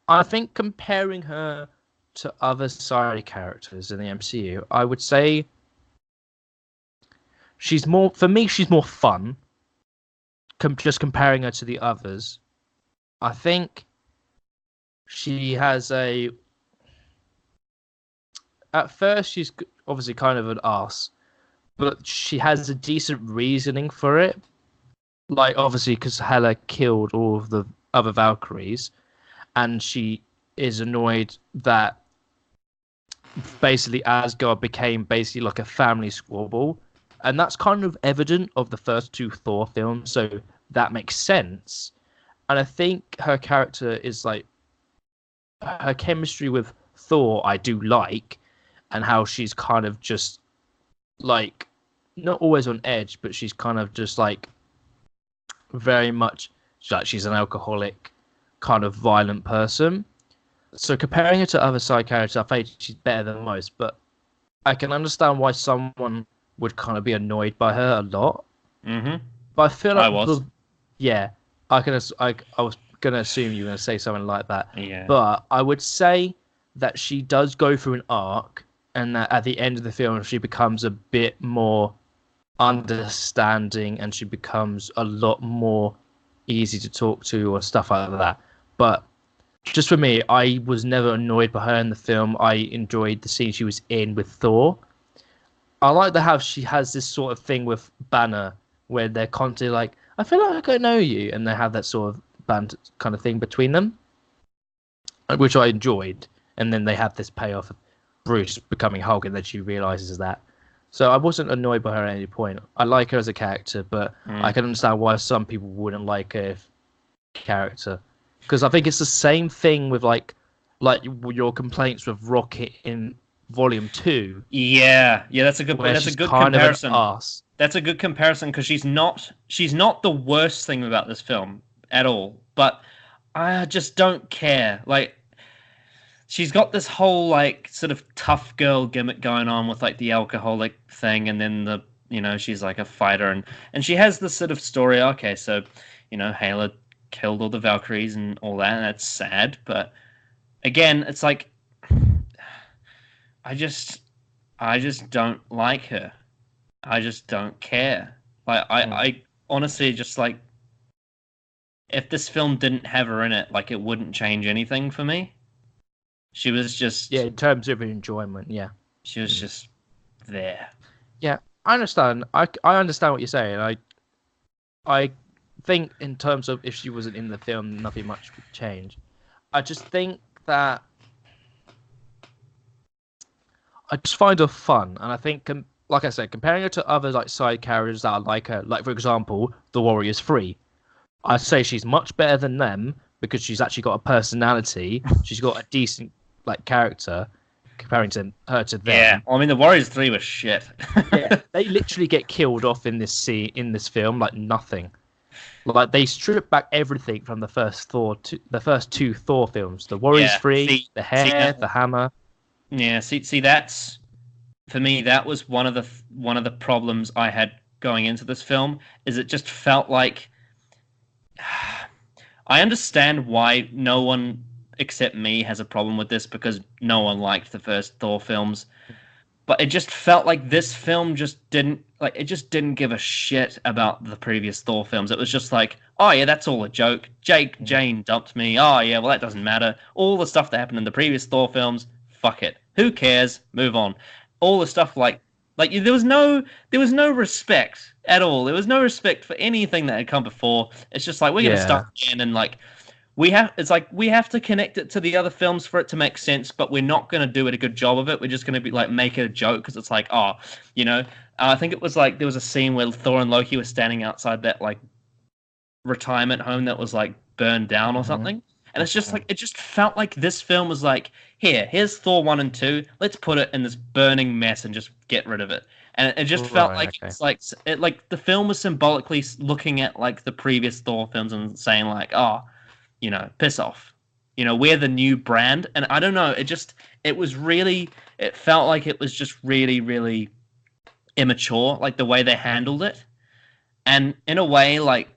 I think comparing her to other side characters in the MCU, I would say she's more for me. She's more fun. Just comparing her to the others, I think she has a. At first, she's obviously kind of an ass, but she has a decent reasoning for it. Like obviously, because Hela killed all of the other Valkyries, and she is annoyed that basically Asgard became basically like a family squabble, and that's kind of evident of the first two Thor films, so that makes sense. And I think her character is like her chemistry with Thor, I do like, and how she's kind of just like not always on edge, but she's kind of just like very much like she's an alcoholic, kind of violent person. So comparing her to other side characters, I think she's better than most, but I can understand why someone would kind of be annoyed by her a lot. Mm-hmm. But I feel I like was. yeah, I was gonna assume you were gonna say something like that. Yeah. But I would say that she does go through an arc, and that at the end of the film she becomes a bit more understanding, and she becomes a lot more easy to talk to or stuff like that. But just for me, I was never annoyed by her in the film. I enjoyed the scene she was in with Thor. I like the how she has this sort of thing with Banner where they're constantly like, I feel like I know you, and they have that sort of band kind of thing between them, which I enjoyed. And then they have this payoff of Bruce becoming Hulk, and then she realizes that. So I wasn't annoyed by her at any point. I like her as a character, but I can understand why some people wouldn't like her character, because I think it's the same thing with like your complaints with Rocket in Volume 2. Yeah, that's a good point. Where That's a she's good kind of an comparison. arse. That's a good comparison because she's not the worst thing about this film at all, but I just don't care. Like, she's got this whole like sort of tough girl gimmick going on with like the alcoholic thing, and then she's like a fighter, and she has this sort of story. Okay, so Hela killed all the Valkyries and all that, and that's sad, but again, it's like I just don't like her. I just don't care. Like I honestly just like, if this film didn't have her in it, like, it wouldn't change anything for me. She was just in terms of enjoyment, yeah. She was just there. Yeah, I understand. I understand what you're saying. I think in terms of if she wasn't in the film, nothing much would change. I just think that I just find her fun, and I think, like I said, comparing her to other like side characters that I like her, like for example, the Warriors 3, I'd say she's much better than them because she's actually got a personality. She's got a decent like character comparing her to them. Yeah, well, I mean, the Warriors 3 was shit. Yeah, they literally get killed off in this film like nothing. Like, they strip back everything from the first two Thor films. The Warriors 3, the hair, the hammer. Yeah, see, that's, for me, that was one of the problems I had going into this film. Is it just felt like, I understand why no one except me has a problem with this, because no one liked the first Thor films. But it just felt like this film just didn't give a shit about the previous Thor films. It was just like, oh yeah, that's all a joke. Jane dumped me. Oh yeah, well, that doesn't matter. All the stuff that happened in the previous Thor films, fuck it. Who cares? Move on. All the stuff like there was no respect at all. There was no respect for anything that had come before. It's just like, we're gonna start again, and like, we have to connect it to the other films for it to make sense, but we're not going to do it a good job of it. We're just going to be like, make it a joke, because it's like, I think it was like, there was a scene where Thor and Loki were standing outside that like retirement home that was like burned down or something. And it's just like, it just felt like this film was like, here's Thor 1 and 2. Let's put it in this burning mess and just get rid of it. And it just felt like, it's like the film was symbolically looking at like the previous Thor films and saying like, piss off. We're the new brand. And I don't know, it felt like it was just really, really immature, like the way they handled it. And in a way, like,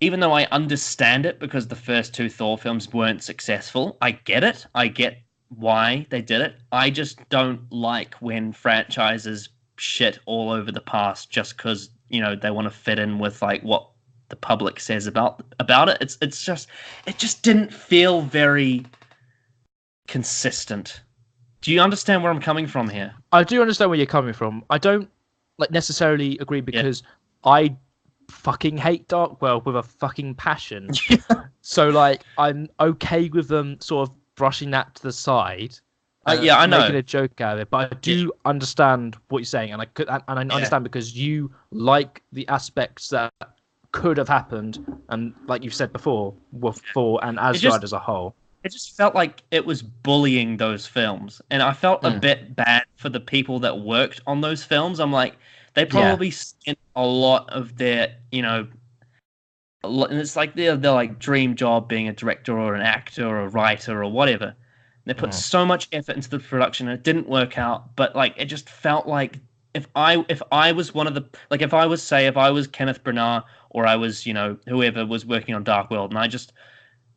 even though I understand it because the first two Thor films weren't successful, I get it. I get why they did it. I just don't like when franchises shit all over the past just because, they want to fit in with like what the public says about it. It just didn't feel very consistent. Do you understand where I'm coming from here? I do understand where you're coming from. I don't like necessarily agree, because I fucking hate Dark World with a fucking passion. So like, I'm okay with them sort of brushing that to the side. I know, making a joke out of it, but I do understand what you're saying, and I understand because you like the aspects that could have happened, and like you've said before, with Thor and Asgard as a whole. It just felt like it was bullying those films, and I felt a bit bad for the people that worked on those films. I'm like, they probably spent a lot of their, and it's like their like dream job being a director or an actor or a writer or whatever. They put so much effort into the production, and it didn't work out. But like, it just felt like if I was one of the, like, if I was Kenneth Branagh, or I was, whoever was working on Dark World,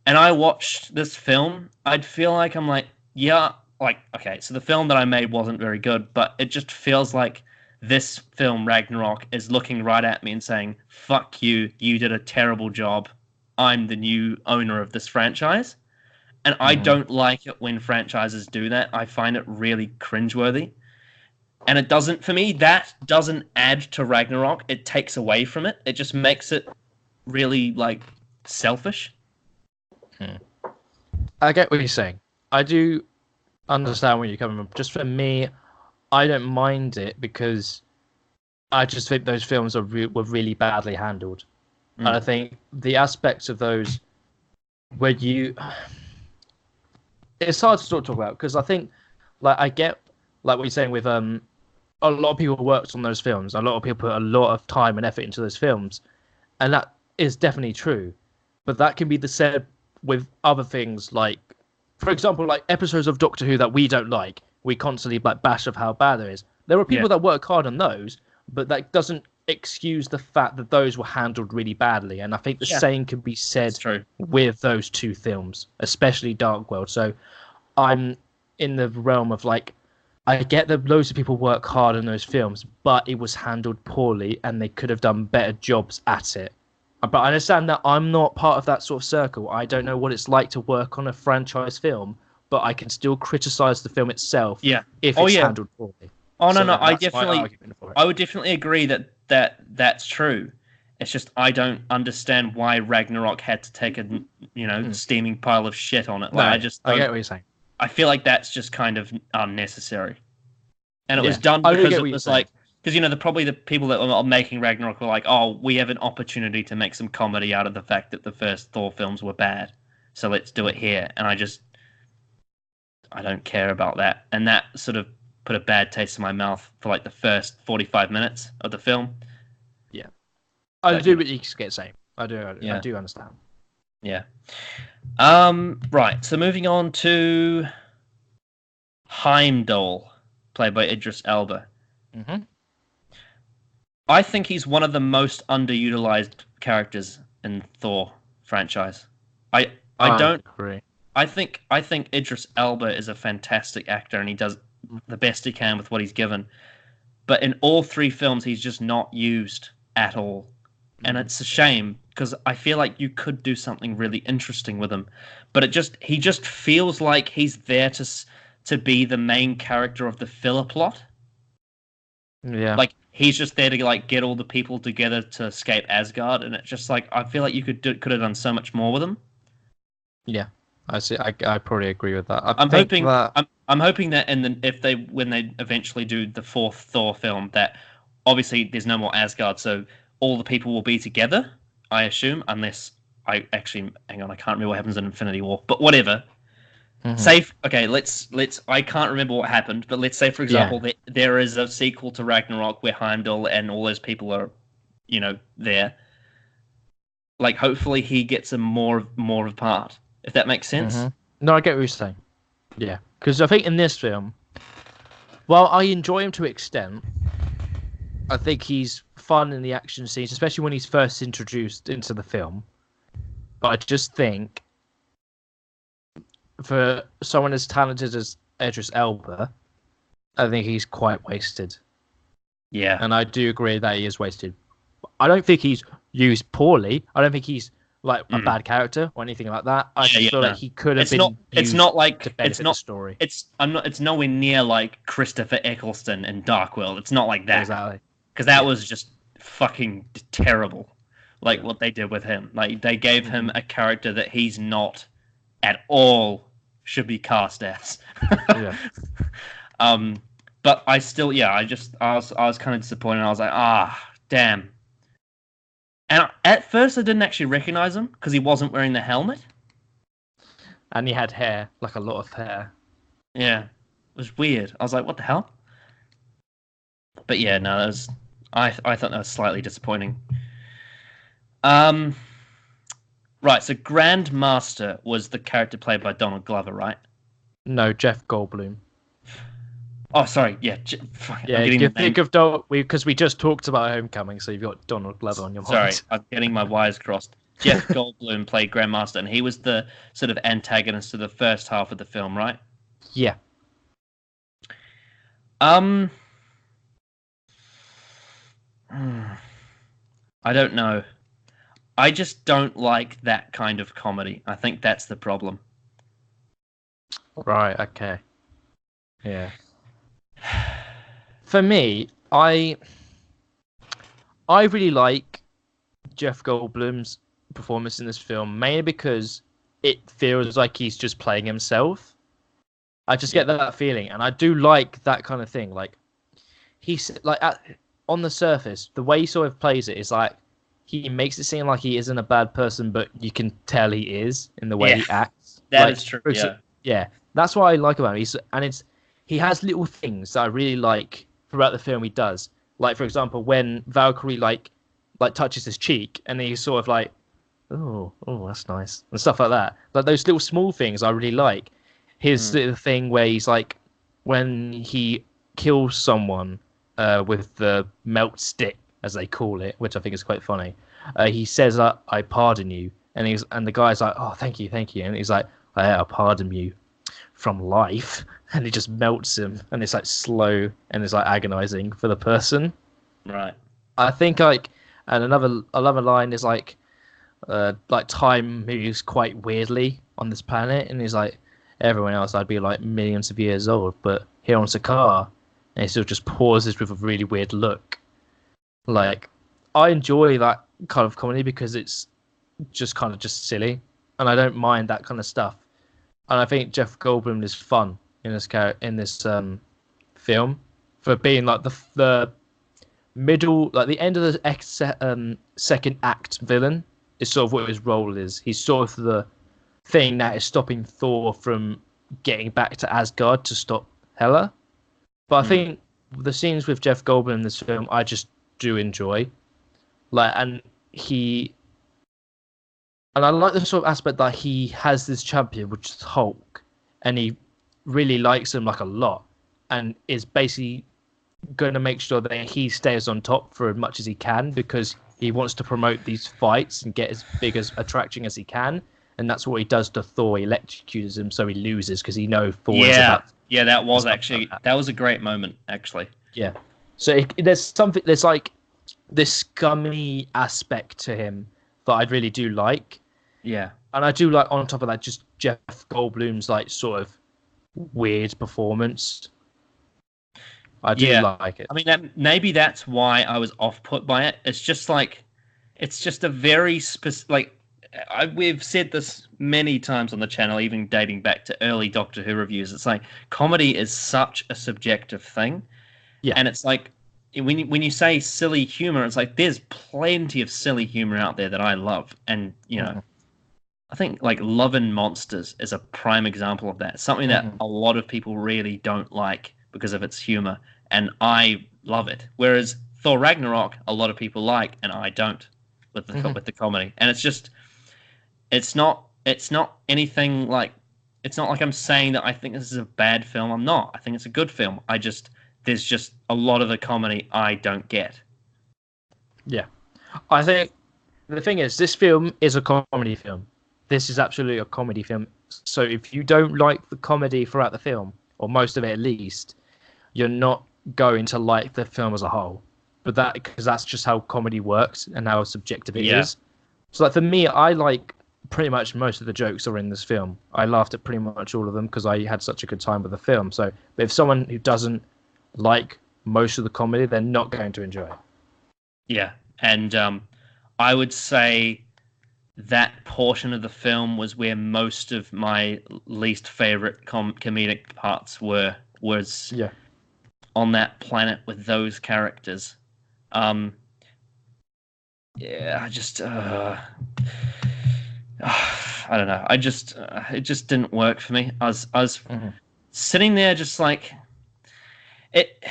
and I watched this film, I'd feel like I'm like, yeah, like, okay, so the film that I made wasn't very good, but it just feels like this film, Ragnarok, is looking right at me and saying, fuck you, you did a terrible job. I'm the new owner of this franchise. And I don't like it when franchises do that. I find it really cringeworthy. And it doesn't, for me, that doesn't add to Ragnarok. It takes away from it. It just makes it really, like, selfish. I get what you're saying. I do understand where you're coming from. Just for me, I don't mind it because I just think those films were really badly handled. And I think the aspects of those where it's hard to sort of talk about because I think, like, I get, like what you're saying with a lot of people worked on those films. A lot of people put a lot of time and effort into those films, and that is definitely true. But that can be the said with other things, like, for example, like episodes of Doctor Who that we don't like. We constantly like bash of how bad it is. There are people that work hard on those, but that doesn't excuse the fact that those were handled really badly. And I think the same can be said with those two films, especially Dark World. So I'm in the realm of, like, I get that loads of people work hard on those films, but it was handled poorly and they could have done better jobs at it. But I understand that I'm not part of that sort of circle. I don't know what it's like to work on a franchise film, but I can still criticize the film itself if it's handled poorly. Oh, no, I would definitely agree that's true. It's just I don't understand why Ragnarok had to take a steaming pile of shit on it. Like, I get what you're saying. I feel like that's just kind of unnecessary, and it was done because it was like, because probably the people that were making Ragnarok were like, oh, we have an opportunity to make some comedy out of the fact that the first Thor films were bad, so let's do it here. And I don't care about that, and that sort of put a bad taste in my mouth for like the first 45 minutes of the film. Yeah, I do what you get saying. I do understand. Yeah. Right. So moving on to Heimdall, played by Idris Elba. Mm-hmm. I think he's one of the most underutilized characters in Thor franchise. I don't agree. I think Idris Elba is a fantastic actor and he does the best he can with what he's given. But in all three films, he's just not used at all. And it's a shame because I feel like you could do something really interesting with him. But he just feels like he's there to be the main character of the filler plot. Yeah. Like, he's just there to, like, get all the people together to escape Asgard. And it's just like, I feel like you could have done so much more with him. Yeah. I see. I probably agree with that. I'm hoping that when they eventually do the fourth Thor film, that obviously there's no more Asgard, so all the people will be together, I assume, unless I can't remember what happens in Infinity War, but whatever. Mm-hmm. I can't remember what happened, but let's say, for example, that there is a sequel to Ragnarok where Heimdall and all those people are, there. Like, hopefully he gets a more of a part, if that makes sense. Mm-hmm. No, I get what you're saying. Yeah, because I think in this film, while I enjoy him to an extent, I think he's fun in the action scenes, especially when he's first introduced into the film. But I just think, for someone as talented as Idris Elba, I think he's quite wasted. Yeah. And I do agree that he is wasted. I don't think he's used poorly. I don't think he's like a bad character or anything like that. I feel like he could have been. It's not like to benefit the story. It's nowhere near like Christopher Eccleston in Dark World. It's not like that. Exactly. Because that was just fucking terrible. Like what they did with him. Like they gave him a character that he's not at all should be cast as. Yeah. But I still, I was kind of disappointed. I was like, damn. And at first, I didn't actually recognize him because he wasn't wearing the helmet. And he had hair, like a lot of hair. Yeah, it was weird. I was like, what the hell? But yeah, no, I thought that was slightly disappointing. Right, so Grandmaster was the character played by Donald Glover, right? No, Jeff Goldblum. Oh, sorry. Yeah, you think of because we just talked about Homecoming, so you've got Donald Glover on your mind. Sorry, I'm getting my wires crossed. Jeff Goldblum played Grandmaster, and he was the sort of antagonist to the first half of the film, right? Yeah. I don't know. I just don't like that kind of comedy. I think that's the problem. Right. Okay. Yeah. For me, I really like Jeff Goldblum's performance in this film, mainly because it feels like he's just playing himself. I just get that feeling, and I do like that kind of thing. Like he's like on the surface, the way he sort of plays it is like he makes it seem like he isn't a bad person, but you can tell he is in the way he acts. That is true. Yeah, that's what I like about him. He has little things that I really like throughout the film. He does, like for example, when Valkyrie like touches his cheek, and he's sort of like, oh, that's nice, and stuff like that. Like those little small things I really like. His little thing where he's like, when he kills someone with the melt stick, as they call it, which I think is quite funny. He says, "I pardon you," and the guy's like, "Oh, thank you," and he's like, "I pardon you from life," and he just melts him, and it's like slow and it's like agonizing for the person. Right. I think and another line is like time moves quite weirdly on this planet, and he's like, everyone else I'd be like millions of years old, but here on Sakaar, and he still just pauses with a really weird look. Like, I enjoy that kind of comedy because it's just kind of just silly, and I don't mind that kind of stuff. And I think Jeff Goldblum is fun in this film for being like the middle, like the end of the second act villain is sort of what his role is. He's sort of the thing that is stopping Thor from getting back to Asgard to stop Hela. But I think the scenes with Jeff Goldblum in this film, I just do enjoy. Like, and I like the sort of aspect that he has this champion, which is Hulk, and he really likes him like a lot, and is basically going to make sure that he stays on top for as much as he can because he wants to promote these fights and get as big as attraction as he can. And that's what he does to Thor. He electrocutes him so he loses because he knows Thor is about. Yeah, that was actually that was a great moment, actually. Yeah. So there's like this scummy aspect to him that I really do like. Yeah. And I do like, on top of that, just Jeff Goldblum's like sort of weird performance. I do like it. I mean, maybe that's why I was off-put by it. It's just like, it's just a very specific, like, we've said this many times on the channel, even dating back to early Doctor Who reviews. It's like comedy is such a subjective thing, and it's like when you say silly humor, it's like there's plenty of silly humor out there that I love, and you know, I think like Love and Monsters is a prime example of that. Something that a lot of people really don't like because of its humor, and I love it. Whereas Thor Ragnarok, a lot of people like, and I don't with the comedy, and it's just. It's not anything like, it's not like I'm saying that I think this is a bad film. I'm not. I think it's a good film. There's just a lot of the comedy I don't get. Yeah. I think the thing is, this film is a comedy film. This is absolutely a comedy film. So if you don't like the comedy throughout the film, or most of it at least, you're not going to like the film as a whole. But because that's just how comedy works and how subjective it is. So like for me, I like pretty much most of the jokes are in this film. I laughed at pretty much all of them because I had such a good time with the film. So but if someone who doesn't like most of the comedy, they're not going to enjoy it. Yeah, and I would say that portion of the film was where most of my least favorite comedic parts was on that planet with those characters. I just I don't know. It just didn't work for me. I was sitting there just like it.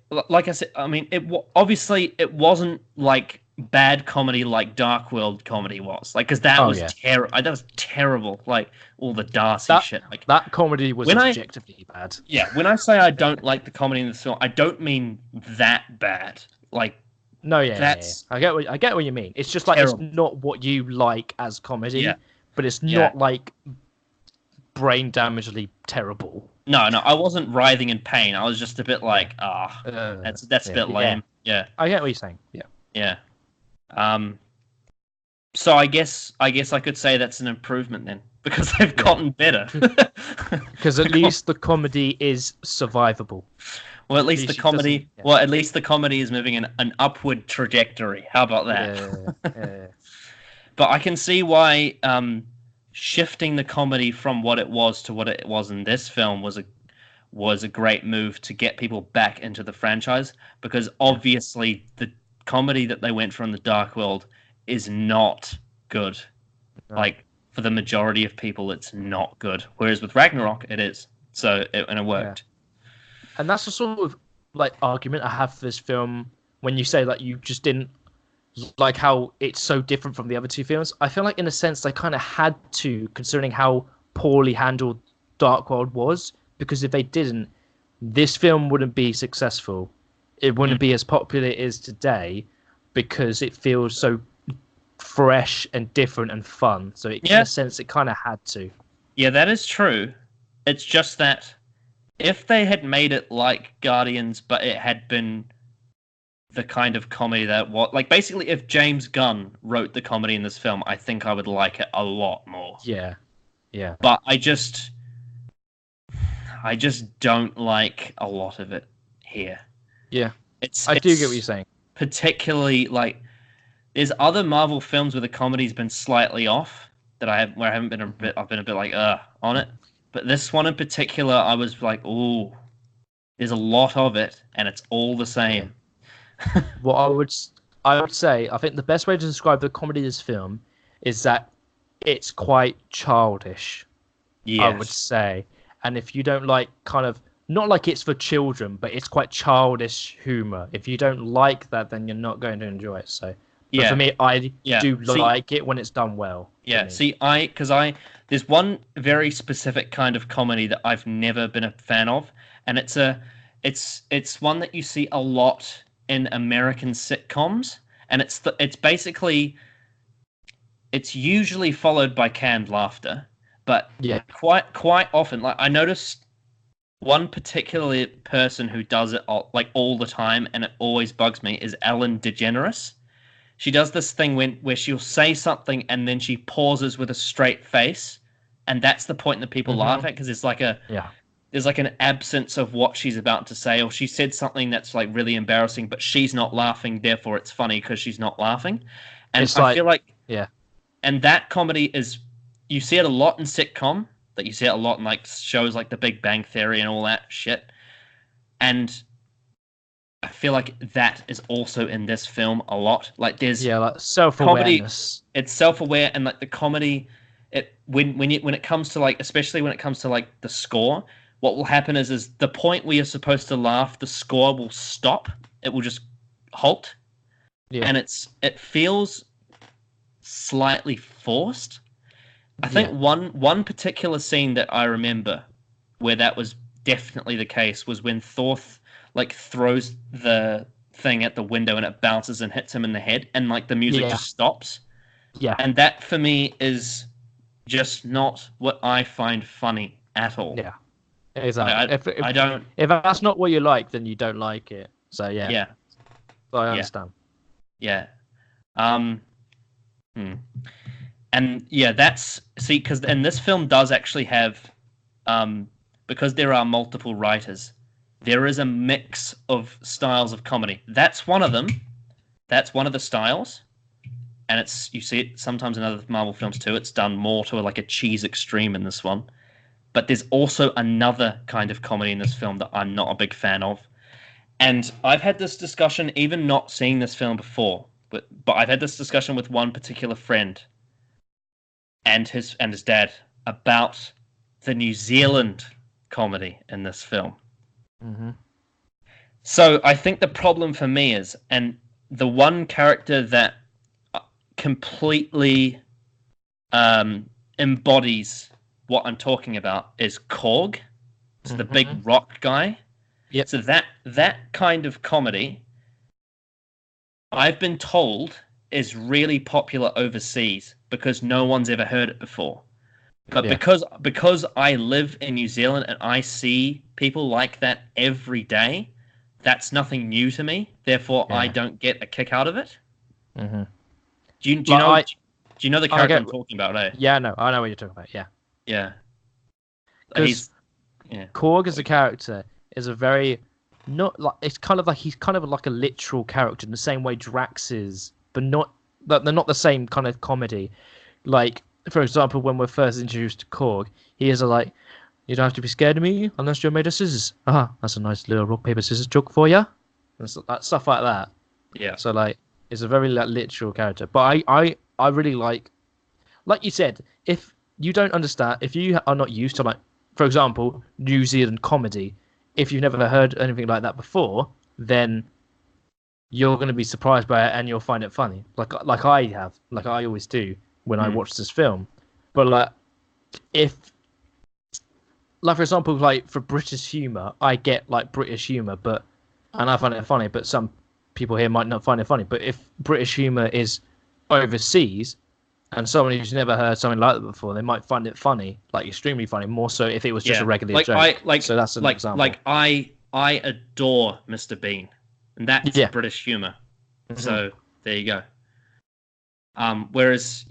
Like I said, I mean, obviously it wasn't like bad comedy like Dark World comedy was. Like, because that was terrible. That was terrible. Like all the Darcy shit. Like that comedy was objectively bad. Yeah, when I say I don't like the comedy in the film, I don't mean that bad. Like. No, I get what you mean. It's just like terrible. It's not what you like as comedy, but it's not like brain damagingly terrible. No, I wasn't writhing in pain. I was just a bit like, that's a bit lame. Yeah, I get what you're saying. Yeah. So I guess I could say that's an improvement then, because they've gotten better. Because at least the comedy is survivable. Well, at At least the least she doesn't. comedy. Well, at least the comedy is moving in an upward trajectory. How about that? Yeah. But I can see why shifting the comedy from what it was to what it was in this film was a great move to get people back into the franchise, because obviously the comedy that they went for in the Dark World is not good. No. Like, for the majority of people, it's not good. Whereas with Ragnarok, it is. And it worked. And that's the sort of like argument I have for this film. When you say like you just didn't like how it's so different from the other two films, I feel like in a sense they kind of had to, considering how poorly handled Dark World was. Because if they didn't, this film wouldn't be successful. It wouldn't be as popular as it is today, because it feels so fresh and different and fun. So in a sense, it kind of had to. Yeah, that is true. It's just that if they had made it like Guardians, but it had been the kind of comedy that what, like, basically if James Gunn wrote the comedy in this film, I think I would like it a lot more. Yeah. But I just don't like a lot of it here. Yeah. I do get what you're saying. Particularly, like, there's other Marvel films where the comedy's been slightly off I've been a bit like on it. But this one in particular, I was like, ooh, there's a lot of it, and it's all the same. What I would say, I think the best way to describe the comedy of this film is that it's quite childish. Yes. I would say. And if you don't like kind of, not like it's for children, but it's quite childish humor. If you don't like that, then you're not going to enjoy it. So, but for me, I do like it when it's done well. Yeah, there's one very specific kind of comedy that I've never been a fan of, and it's one that you see a lot in American sitcoms, and it's usually followed by canned laughter, but quite often, like, I noticed one particular person who does it all the time, and it always bugs me, is Ellen DeGeneres. She does this thing where she'll say something and then she pauses with a straight face, and that's the point that people laugh at, because it's like there's like an absence of what she's about to say, or she said something that's like really embarrassing, but she's not laughing, therefore it's funny because she's not laughing. And I feel like and that comedy is, you see it a lot in sitcom, that you see it a lot in like shows like The Big Bang Theory and all that shit, and I feel like that is also in this film a lot. Like, there's like self-awareness. Comedy, it's self-aware, and like the comedy, when it comes to like, especially when it comes to like the score, what will happen is the point where you're supposed to laugh, the score will stop. It will just halt, and it feels slightly forced. I think one particular scene that I remember where that was definitely the case was when Thor like throws the thing at the window and it bounces and hits him in the head, and like the music just stops. Yeah. And that for me is just not what I find funny at all. Yeah. Exactly. If that's not what you like, then you don't like it. So yeah. Yeah. I understand. Yeah. And because this film does actually have, because there are multiple writers, there is a mix of styles of comedy. That's one of them. That's one of the styles. And you see it sometimes in other Marvel films too. It's done more to like a cheese extreme in this one. But there's also another kind of comedy in this film that I'm not a big fan of. And I've had this discussion, even not seeing this film before, but I've had this discussion with one particular friend and his dad about the New Zealand comedy in this film. Mm-hmm. So I think the problem for me is, and the one character that completely embodies what I'm talking about is Korg. It's the big rock guy. Yep. So that kind of comedy, I've been told, is really popular overseas because no one's ever heard it before. But because I live in New Zealand and I see people like that every day, that's nothing new to me. Therefore, I don't get a kick out of it. Mm-hmm. Do you know the character I'm talking about? Eh? Yeah, no, I know what you're talking about. Yeah. Yeah. Korg as a character is a very not like it's kind of like he's kind of like a literal character in the same way Drax is, but not that they're not the same kind of comedy. Like for example, when we're first introduced to Korg, he is a like, you don't have to be scared of me unless you're made of scissors. That's a nice little rock paper scissors joke for you. And stuff like that. Yeah. So like, it's a very like, literal character. But I really like you said, if you don't understand, if you are not used to like, for example, New Zealand comedy, if you've never heard anything like that before, then you're going to be surprised by it and you'll find it funny. Like I always do when I watch this film. But like, if like for example, like for British humor, I get like British humor, and I find it funny, but some people here might not find it funny. But if British humor is overseas, and someone who's never heard something like that before, they might find it funny, like extremely funny. More so if it was just a regular joke. So that's an example. Like I adore Mr. Bean, and that's British humor. Mm-hmm. So there you go. Whereas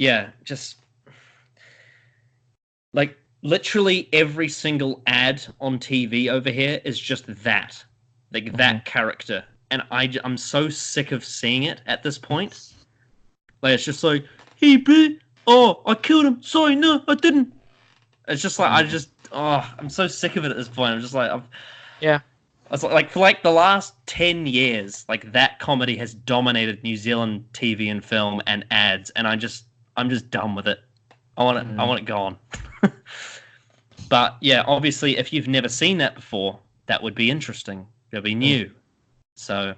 just like literally every single ad on TV over here is just that, like that character, and I'm so sick of seeing it at this point. Like it's just like, hey, bitch, I killed him. Sorry, no, I didn't. It's just like I'm so sick of it at this point. I'm just like, It's like for like the last 10 years, like that comedy has dominated New Zealand TV and film and ads, and I'm just done with it. I want it gone. But yeah, obviously, if you've never seen that before, that would be interesting. It'll be new. So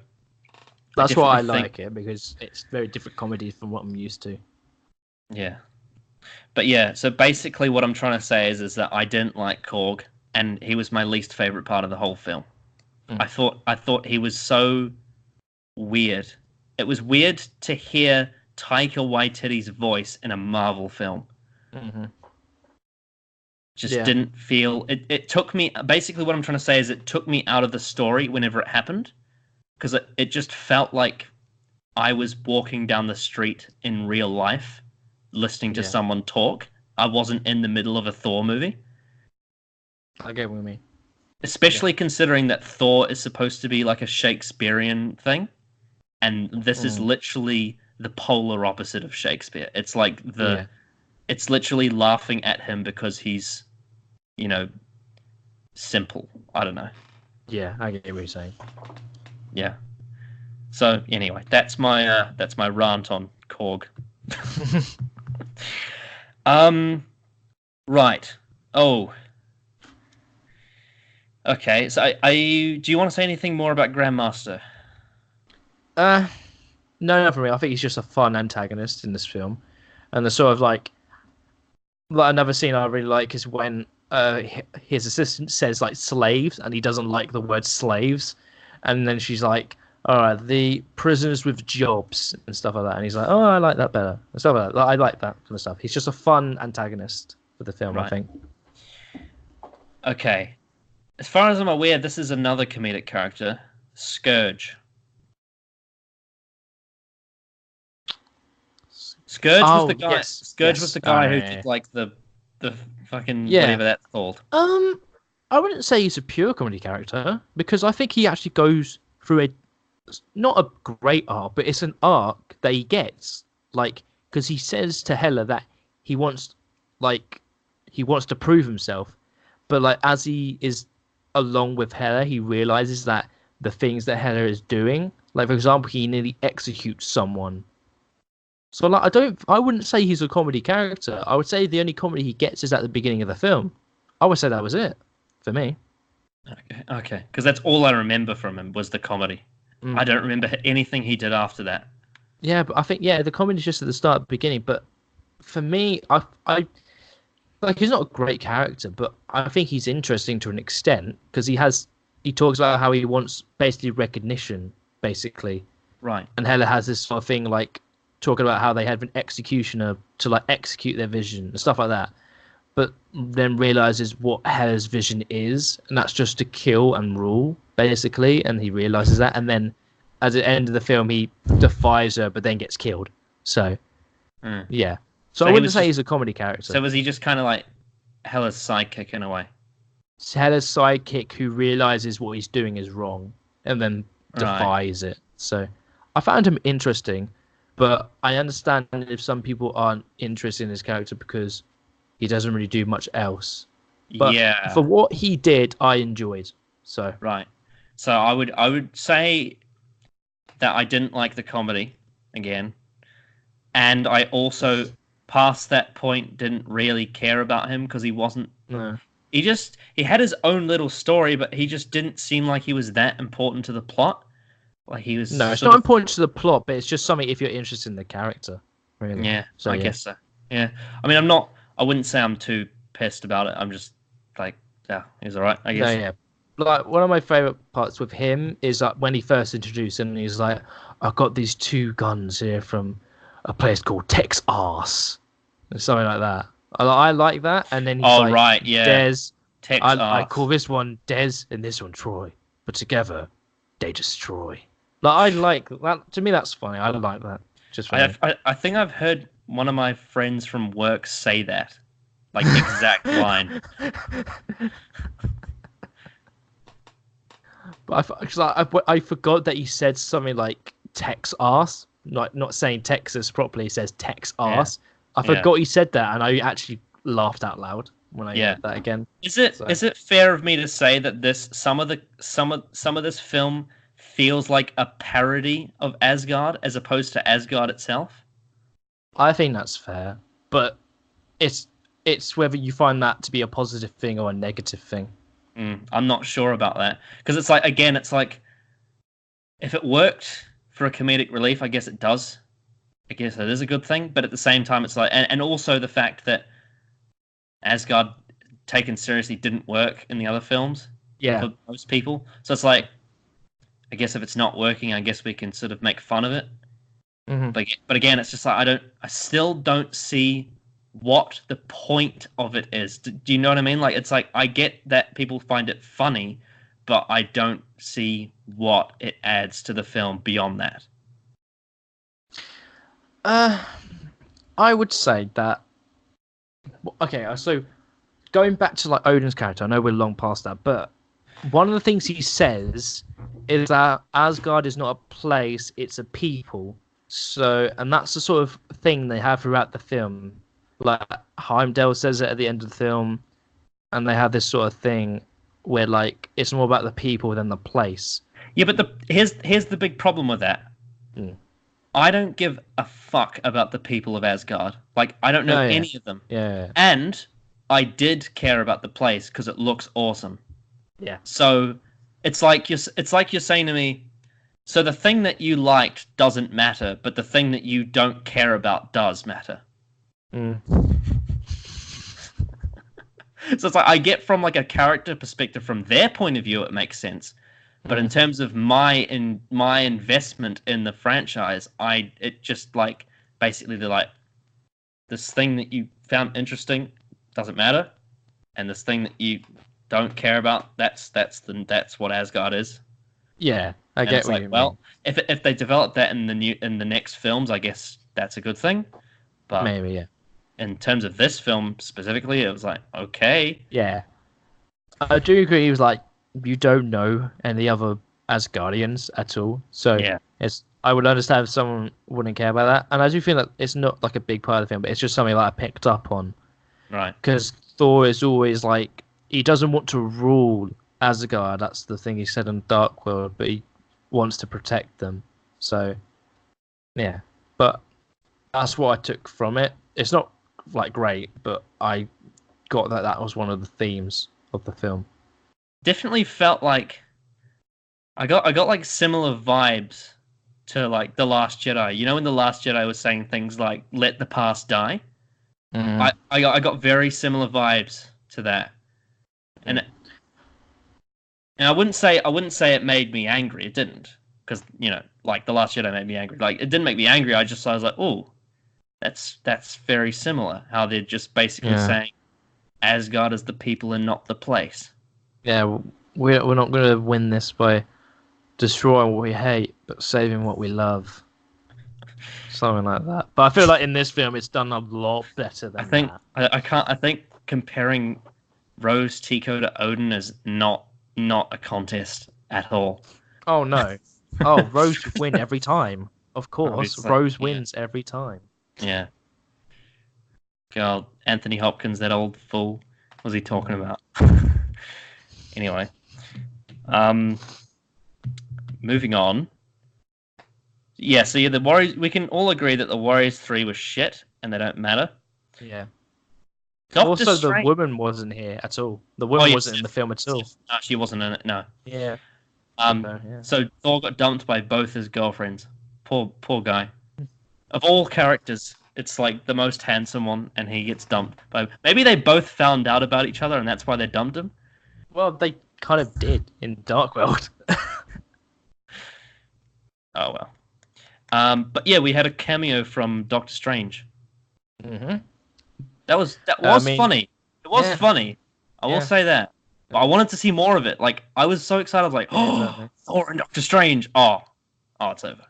that's why I like it, because it's very different comedy from what I'm used to. Yeah. But yeah, so basically what I'm trying to say is that I didn't like Korg, and he was my least favorite part of the whole film. I thought he was so weird. It was weird to hear Taika Waititi's voice in a Marvel film. Mm-hmm. Didn't feel... It took me... Basically what I'm trying to say is it took me out of the story whenever it happened, because it just felt like I was walking down the street in real life, listening to someone talk. I wasn't in the middle of a Thor movie. I get what you mean. Especially considering that Thor is supposed to be like a Shakespearean thing, and this is literally the polar opposite of Shakespeare. It's like it's literally laughing at him because he's, simple. I don't know. Yeah, I get what you're saying. Yeah. So anyway, that's my rant on Korg. Right. Oh. Okay, so do you want to say anything more about Grandmaster? No, not for me. I think he's just a fun antagonist in this film, and the sort of like another scene I really like is when his assistant says like slaves, and he doesn't like the word slaves, and then she's like, "All right, the prisoners with jobs," and stuff like that, and he's like, "Oh, I like that better," and stuff like that. I like that kind of stuff. He's just a fun antagonist for the film, right. I think. Okay. As far as I'm aware, this is another comedic character, Scourge. Scourge was the guy. Yes, Scourge was the guy who did like the fucking whatever that's called. I wouldn't say he's a pure comedy character, because I think he actually goes through not a great arc, but it's an arc that he gets, like, because he says to Hela that he wants to prove himself, but like as he is along with Hela, he realizes that the things that Hela is doing, like for example, he nearly executes someone. So like I wouldn't say he's a comedy character. I would say the only comedy he gets is at the beginning of the film. I would say that was it for me. Okay, because that's all I remember from him was the comedy. I don't remember anything he did after that. Yeah, but I think the comedy's just at the start, beginning. But for me, I like, he's not a great character, but I think he's interesting to an extent, because he talks about how he wants basically recognition, basically. Right. And Hela has this sort of thing, like, talking about how they had an executioner to, like, execute their vision and stuff like that. But then realizes what Hela's vision is, and that's just to kill and rule, basically. And he realizes that. And then at the end of the film, he defies her, but then gets killed. So, yeah. So I wouldn't say he's a comedy character. So was he just kind of like Hela's sidekick in a way? It's Hela's sidekick who realizes what he's doing is wrong, and then Right. defies it. So I found him interesting, but I understand if some people aren't interested in his character because he doesn't really do much else. But Yeah. for what he did, I enjoyed. So Right. So I would say that I didn't like the comedy again, and I also past that point didn't really care about him because he wasn't. no, He had his own little story, but he just didn't seem like he was that important to the plot. Like he was no, it's sort not of. important to the plot, but it's just something if you're interested in the character, really. Yeah, So I yeah. guess so. Yeah. I mean, I'm not. I wouldn't say I'm too pissed about it. I'm just like, yeah, he's all right, I No, guess. yeah. Like one of my favorite parts with him is like when he first introduced him, and he's like, "I've got these two guns here from a place called Tex Arse," or something like that. I like that, and then he's Oh like, right, yeah. "Des, Tex I call ass. this one Des and this one Troy, but together they destroy." Like I like that. To me, that's funny. I like that. Just for me. I think I've heard one of my friends from work say that, like exact line. But I forgot that he said something like Tex arse, not saying Texas properly. He says Tex Yeah, arse. I yeah, forgot he said that, and I actually laughed out loud when I yeah. heard that again. Is it So is it fair of me to say that this some of this film feels like a parody of Asgard as opposed to Asgard itself? I think that's fair, but it's it's whether you find that to be a positive thing or a negative thing. I'm not sure about that because it's like again, it's like if it worked for a comedic relief, I guess it does. I guess it is a good thing, but at the same time, it's like and also the fact that Asgard taken seriously didn't work in the other films Yeah. for most people. So it's like, I guess if it's not working, I guess we can sort of make fun of it. Hmm. But again, it's just like I still don't see what the point of it is. Do you know what I mean? Like it's like I get that people find it funny, but I don't see what it adds to the film beyond that. Uh, I would say that. Okay, so going back to like Odin's character, I know we're long past that, but one of the things he says is that Asgard is not a place, it's a people. So, and that's the sort of thing they have throughout the film. Like Heimdall says it at the end of the film, and they have this sort of thing where like it's more about the people than the place. Yeah, but here's the big problem with that. Mm. I don't give a fuck about the people of Asgard. Like I don't know Oh, yeah. any of them. Yeah, And I did care about the place because it looks awesome. yeah. So it's like you're saying to me, so the thing that you liked doesn't matter, but the thing that you don't care about does matter. Mm. So it's like I get from like a character perspective from their point of view, it makes sense. But in terms of my investment in the franchise, it just like basically they're like this thing that you found interesting doesn't matter, and this thing that you don't care about that's what Asgard is. Yeah, I And get it's what like, you mean. well, if they develop that in the next films, I guess that's a good thing. But Maybe, yeah. in terms of this film specifically, it was like, okay, Yeah. I do agree. He was like, you don't know any other Asgardians at all, so yeah, it's. I would understand if someone wouldn't care about that, and I do feel that it's not like a big part of the film, but it's just something that I picked up on right, because Thor is always like he doesn't want to rule Asgard. That's the thing he said in Dark World, but he wants to protect them. So yeah, but that's what I took from it. It's not like great, but I got that was one of the themes of the film. definitely felt like I got like similar vibes to like The Last Jedi. You know, when The Last Jedi was saying things like "Let the past die." Mm. I got very similar vibes to that, and I wouldn't say it made me angry. It didn't, because you know, like The Last Jedi made me angry. Like it didn't make me angry. I was like, oh, that's very similar. How they're just basically Yeah. saying Asgard is the people and not the place. Yeah, we're not going to win this by destroying what we hate, but saving what we love. Something like that. But I feel like in this film, it's done a lot better than I think that. I can't. I think comparing Rose Tico to Odin is not a contest at all. Oh no. Oh, Rose would win every time. Of course, Obviously, Rose yeah. wins every time. Yeah. God, Anthony Hopkins, that old fool. What was he talking about? Anyway, moving on. Yeah, so the Warriors. We can all agree that the Warriors 3 was shit, and they don't matter. Yeah. Doctor Also, the Strange. woman wasn't here at all. The Oh, woman yes, wasn't in the film at all. no, she wasn't in it. No. Yeah. Yeah. So Thor got dumped by both his girlfriends. Poor guy. Of all characters, it's like the most handsome one, and he gets dumped by. Maybe they both found out about each other, and that's why they dumped him. Well, they kind of did in Dark World. Oh well. But yeah, we had a cameo from Doctor Strange. Mm-hmm. That was funny. It was funny. I will say that. But I wanted to see more of it. Like I was so excited. I was like, "Oh, Thor and Doctor Strange!" Oh, it's over.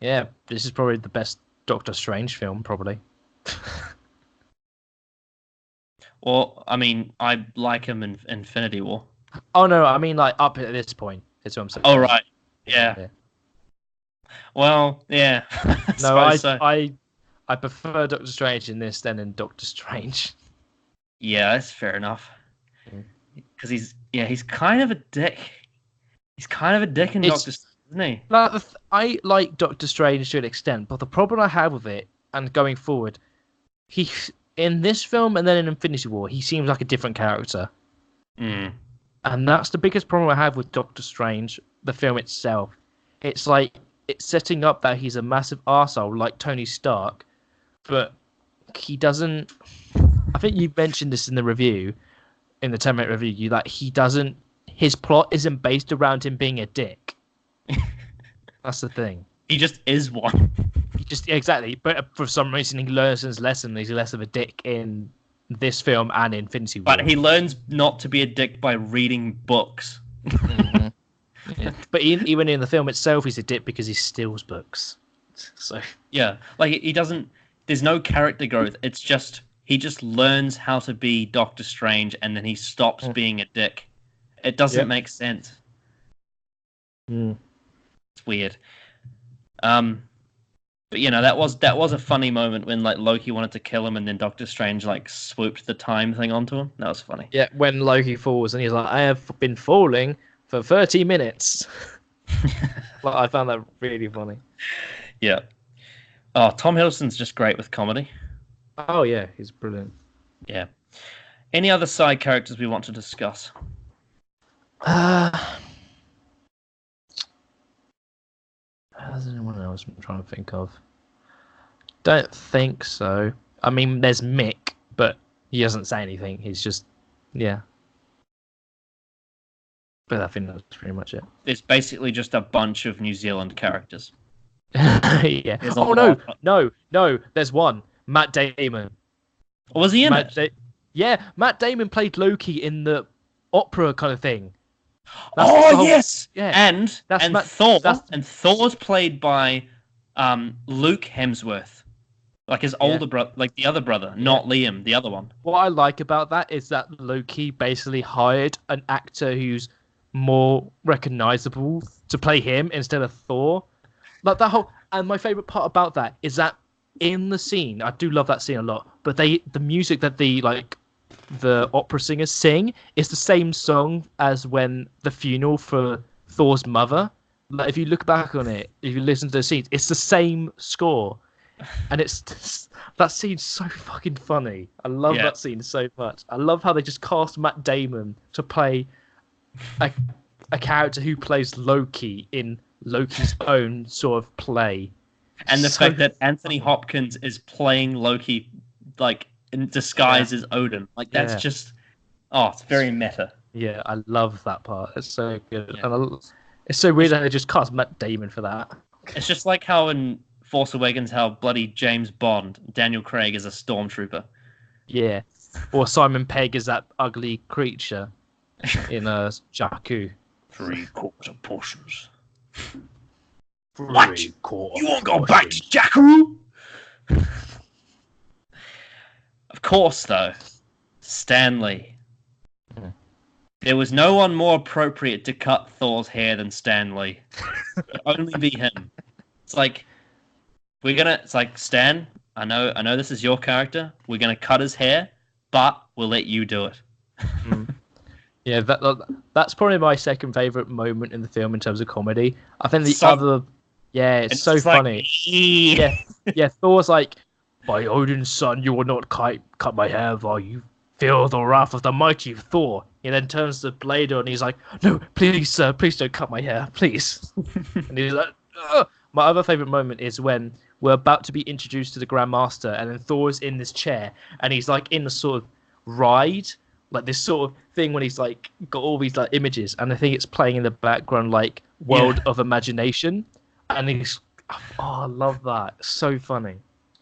Yeah, this is probably the best Doctor Strange film, probably. Well, I mean, I like him in Infinity War. Oh no, I mean like up at this point. Is what I'm saying. Oh right, yeah. Well, yeah. No, I prefer Doctor Strange in this than in Doctor Strange. Yeah, that's fair enough. Because he's kind of a dick. He's kind of a dick in Doctor Strange, isn't he? Like, I like Doctor Strange to an extent, but the problem I have with it, and going forward, he in this film and then in Infinity War, he seems like a different character. Mm. And that's the biggest problem I have with Doctor Strange, the film itself. It's like, it's setting up that he's a massive arsehole like Tony Stark, but he doesn't... I think you mentioned this in the review, in the 10-minute review, that he doesn't... His plot isn't based around him being a dick. That's the thing. He just is one. Exactly, but for some reason he learns his lesson. He's less of a dick in this film and Infinity War. But he learns not to be a dick by reading books. Mm-hmm. Yeah. But even in the film itself, he's a dick because he steals books. So yeah, like he doesn't. There's no character growth. It's just he just learns how to be Doctor Strange, and then he stops being a dick. It doesn't make sense. It's weird. But you know, that was a funny moment when like Loki wanted to kill him, and then Doctor Strange like swooped the time thing onto him. That was funny. Yeah, when Loki falls and he's like, "I have been falling for 30 minutes." Well, I found that really funny. Yeah. Oh, Tom Hiddleston's just great with comedy. Oh yeah, he's brilliant. Yeah. Any other side characters we want to discuss? There's anyone else I'm trying to think of? Don't think so. I mean, there's Mick, but he doesn't say anything. He's just, yeah. But I think that's pretty much it. It's basically just a bunch of New Zealand characters. Yeah. Oh no! There's one. Matt Damon. Was he in it? Yeah, Matt Damon played Loki in the opera kind of thing. Yes. Yeah. And Thor. And Thor's played by Luke Hemsworth, like his older brother, like the other brother, not Liam, the other one. What I like about that is that Loki basically hired an actor who's more recognizable to play him instead of Thor. Like that whole, and my favorite part about that is that in the scene, I do love that scene a lot, but the music that the opera singers sing is the same song as when the funeral for Thor's mother. Like if you look back on it, if you listen to the scenes, it's the same score, and that scene's so fucking funny. I love that scene so much. I love how they just cast Matt Damon to play a character who plays Loki in Loki's own sort of play. And the fact that Anthony Hopkins is playing Loki like in disguise as Odin. Like that's just it's very meta. Yeah, I love that part. It's so good. Yeah. And it's so weird that they just cast Matt Damon for that. It's just like how in Force Awakens, how bloody James Bond, Daniel Craig is a stormtrooper. Yeah. Or Simon Pegg is that ugly creature in Jakku. 3/4 portions. What? You won't go back to Jakku? Of course, though, Stanley. There was no one more appropriate to cut Thor's hair than Stan Lee. It could only be him. It's like it's like Stan. I know this is your character. We're gonna cut his hair, but we'll let you do it. Yeah, that's probably my second favorite moment in the film in terms of comedy. I think it's so funny. Yeah. Thor's like, by Odin's son, you will not cut my hair, while you feel the wrath of the mighty Thor. He then turns the blade on, and he's like, no, please, sir, please don't cut my hair, please. And he's like, ugh. My other favorite moment is when we're about to be introduced to the Grand Master, and then Thor's in this chair, and he's like in the sort of ride, like this sort of thing when he's like got all these like images, and I think it's playing in the background like World of Imagination, and he's I love that. It's so funny.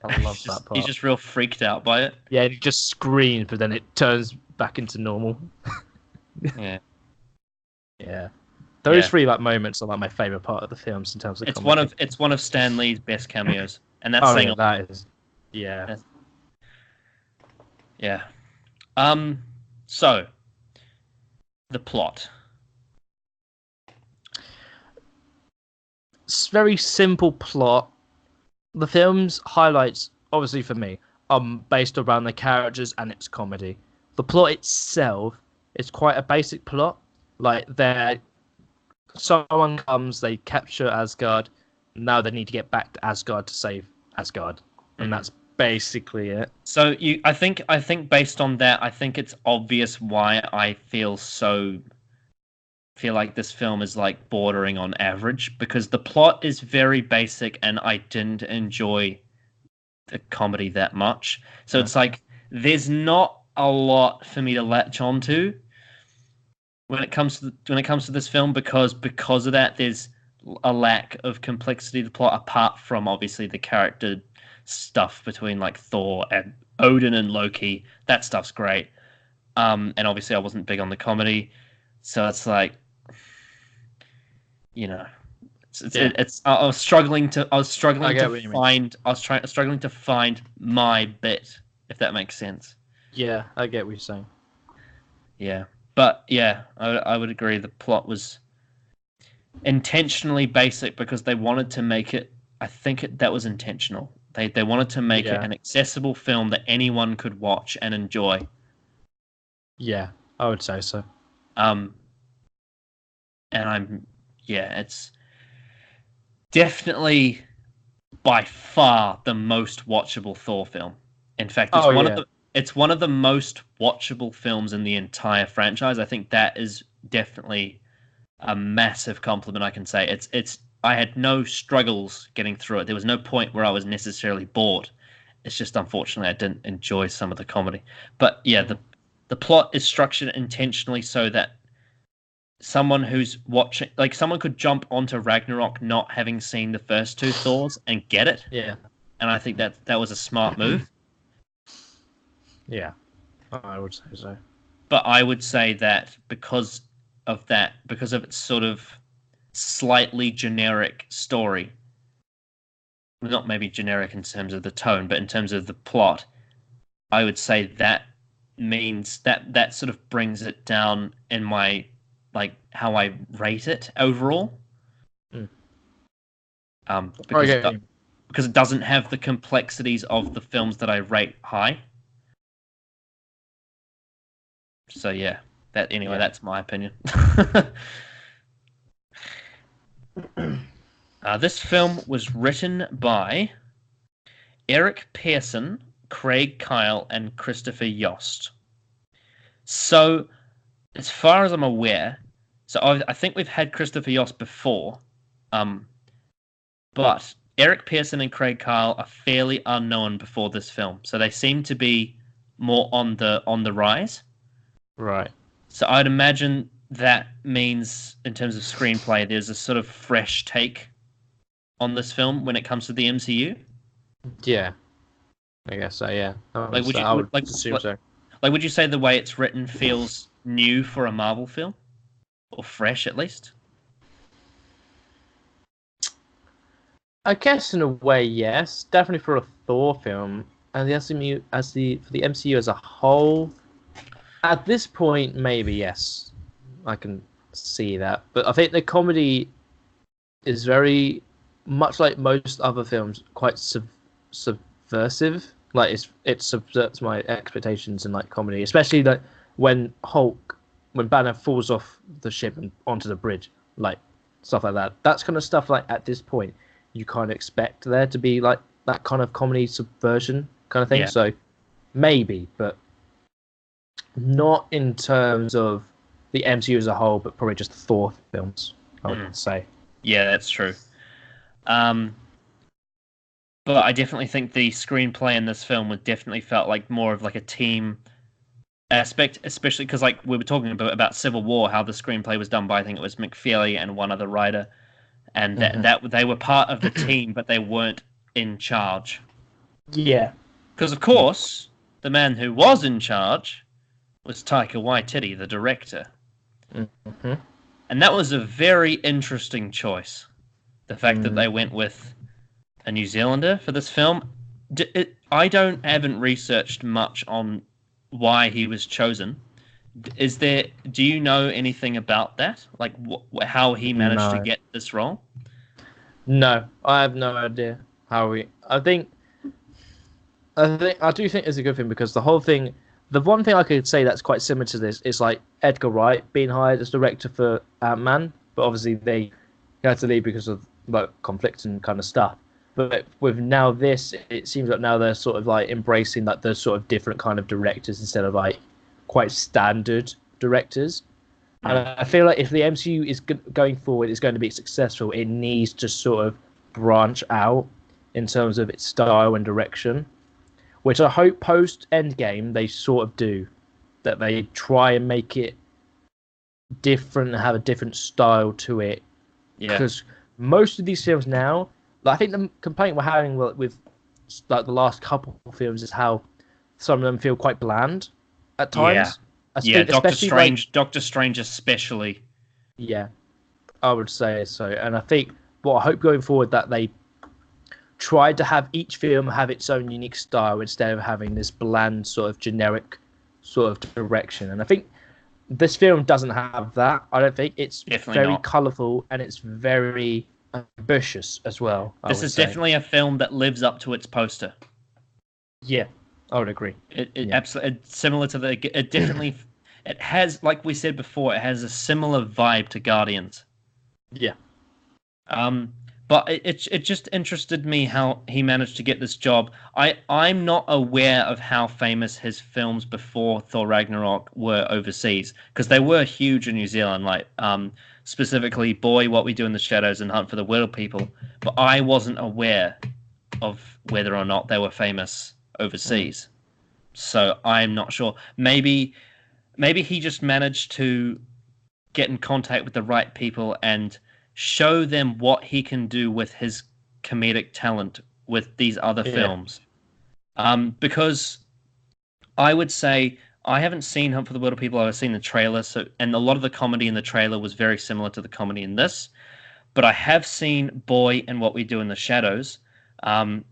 I love that part. He's just real freaked out by it. Yeah, and he just screams, but then it turns back into normal. Yeah. Yeah. Those three like moments are like my favorite part of the films in terms of comedy. It's one of Stan Lee's best cameos, and that's saying that is. Yeah. Yeah. So the plot. It's very simple plot. The film's highlights, obviously for me, are based around the characters and its comedy. The plot itself is quite a basic plot. Like someone comes, they capture Asgard. Now they need to get back to Asgard to save Asgard, and that's basically it. So I think based on that, I think it's obvious why I feel like this film is like bordering on average, because the plot is very basic and I didn't enjoy the comedy that much. So it's like there's not a lot for me to latch onto when it comes to this film, because of that there's a lack of complexity to the plot, apart from obviously the character stuff between like Thor and Odin and Loki. That stuff's great. And obviously I wasn't big on the comedy, so it's like, you know, I was struggling to find my bit, if that makes sense. Yeah, I get what you're saying. Yeah, but yeah, I would agree. The plot was intentionally basic because they wanted to make it. I think that was intentional. They wanted to make it an accessible film that anyone could watch and enjoy. Yeah, I would say so. It's definitely by far the most watchable Thor film. In fact, it's one of the most watchable films in the entire franchise. I think that is definitely a massive compliment I can say. I had no struggles getting through it. There was no point where I was necessarily bored. It's just unfortunately I didn't enjoy some of the comedy. But yeah, the plot is structured intentionally so that someone who's watching, like someone could jump onto Ragnarok not having seen the first two Thors and get it. Yeah. And I think that was a smart move. Yeah, I would say so. But I would say that because of its sort of slightly generic story, not maybe generic in terms of the tone, but in terms of the plot, I would say that means that sort of brings it down in my, like, how I rate it overall. Because it doesn't have the complexities of the films that I rate high. So yeah, that's my opinion. This film was written by Eric Pearson, Craig Kyle, and Christopher Yost. So, as far as I'm aware, I think we've had Christopher Yost before, but Eric Pearson and Craig Kyle are fairly unknown before this film, so they seem to be more on the rise. Right. So I'd imagine that means, in terms of screenplay, there's a sort of fresh take on this film when it comes to the MCU. Yeah, I guess so. Yeah, would you say the way it's written feels new for a Marvel film, or fresh at least? I guess in a way, yes. Definitely for a Thor film, and for the MCU as a whole. At this point, maybe yes. I can see that. But I think the comedy is very much like most other films, quite subversive. Like it subverts my expectations in like comedy, especially like when Banner falls off the ship and onto the bridge, like stuff like that. That's kind of stuff like at this point you kind of expect there to be like that kind of comedy subversion kind of thing. Yeah. So maybe, but not in terms of the MCU as a whole, but probably just the Thor films, I would say. Yeah, that's true. But I definitely think the screenplay in this film would definitely felt like more of like a team aspect, especially because like we were talking about Civil War, how the screenplay was done by I think it was McFeely and one other writer, and that they were part of the team, but they weren't in charge. Yeah, because of course the man who was in charge was Taika Waititi, the director, and that was a very interesting choice. The fact that they went with a New Zealander for this film. I haven't researched much on why he was chosen. Do you know anything about that? Like how he managed to get this role? No, I have no idea how he. I do think it's a good thing because the whole thing. The one thing I could say that's quite similar to this is like Edgar Wright being hired as director for Ant-Man, but obviously he had to leave because of like conflict and kind of stuff. But with now this, it seems like now they're sort of like embracing like the sort of different kind of directors instead of like quite standard directors. And I feel like if the MCU is going forward is going to be successful, it needs to sort of branch out in terms of its style and direction, which I hope post Endgame they sort of do, that they try and make it different and have a different style to it. Because most of these films now, like, I think the complaint we're having with like the last couple of films is how some of them feel quite bland at times. Yeah, Doctor Strange especially. Yeah, I would say so. And I think I hope going forward that they try to have each film have its own unique style instead of having this bland sort of generic sort of direction. And I think this film doesn't have that. I don't think it's definitely very colourful and it's very ambitious as well. This is definitely a film that lives up to its poster. Yeah, I would agree. Absolutely similar to it definitely it has, like we said before, it has a similar vibe to Guardians. Yeah. But it just interested me how he managed to get this job. I'm not aware of how famous his films before Thor Ragnarok were overseas, because they were huge in New Zealand, like specifically Boy, What We Do in the Shadows, and Hunt for the Wilder People. But I wasn't aware of whether or not they were famous overseas. So I'm not sure. Maybe he just managed to get in contact with the right people and show them what he can do with his comedic talent with these other films. Because I would say I haven't seen Hunt for the Wilder People. I've seen the trailer, and a lot of the comedy in the trailer was very similar to the comedy in this. But I have seen Boy and What We Do in the Shadows, and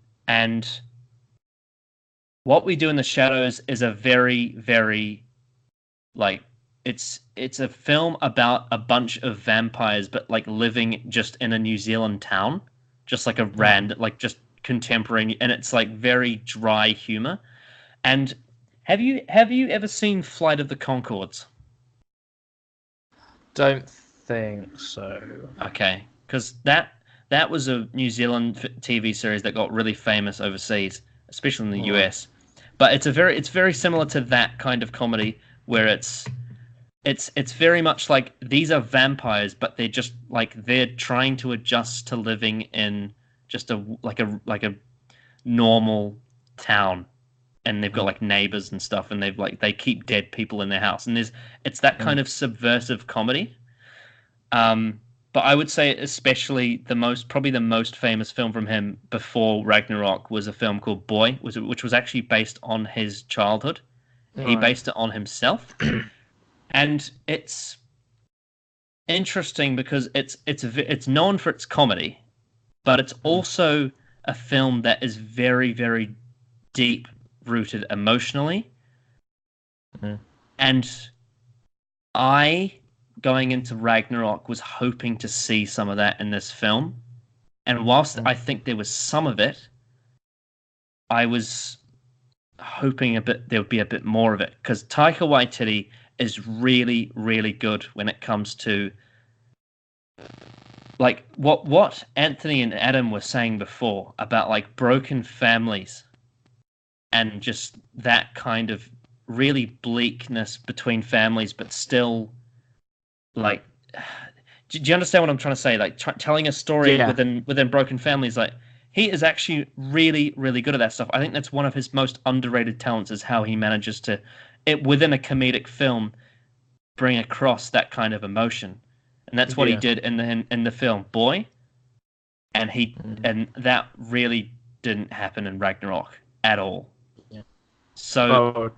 What We Do in the Shadows is a very, very like. It's a film about a bunch of vampires, but like living just in a New Zealand town, just like like just contemporary, and it's like very dry humor. And have you ever seen Flight of the Conchords? Don't think so. Okay, because that was a New Zealand TV series that got really famous overseas, especially in the US. But it's very similar to that kind of comedy where it's very much like these are vampires, but they're just like they're trying to adjust to living in just a normal town, and they've got like neighbors and stuff, and they keep dead people in their house, and it's that kind of subversive comedy. But I would say especially probably the most famous film from him before Ragnarok was a film called Boy, which was actually based on his childhood. Right. He based it on himself. And it's interesting because it's known for its comedy, but it's also a film that is very, very deep rooted emotionally. And I going into Ragnarok was hoping to see some of that in this film. And whilst I think there was some of it, I was hoping there would be a bit more of it, because Taika Waititi is really, really good when it comes to like what Anthony and Adam were saying before about like broken families and just that kind of really bleakness between families, but still like, do you understand what I'm trying to say? Like telling a story within broken families, like he is actually really, really good at that stuff. I think that's one of his most underrated talents, is how he manages to, within a comedic film, bring across that kind of emotion. And that's what he did in the film Boy, and that really didn't happen in Ragnarok at all. Yeah. So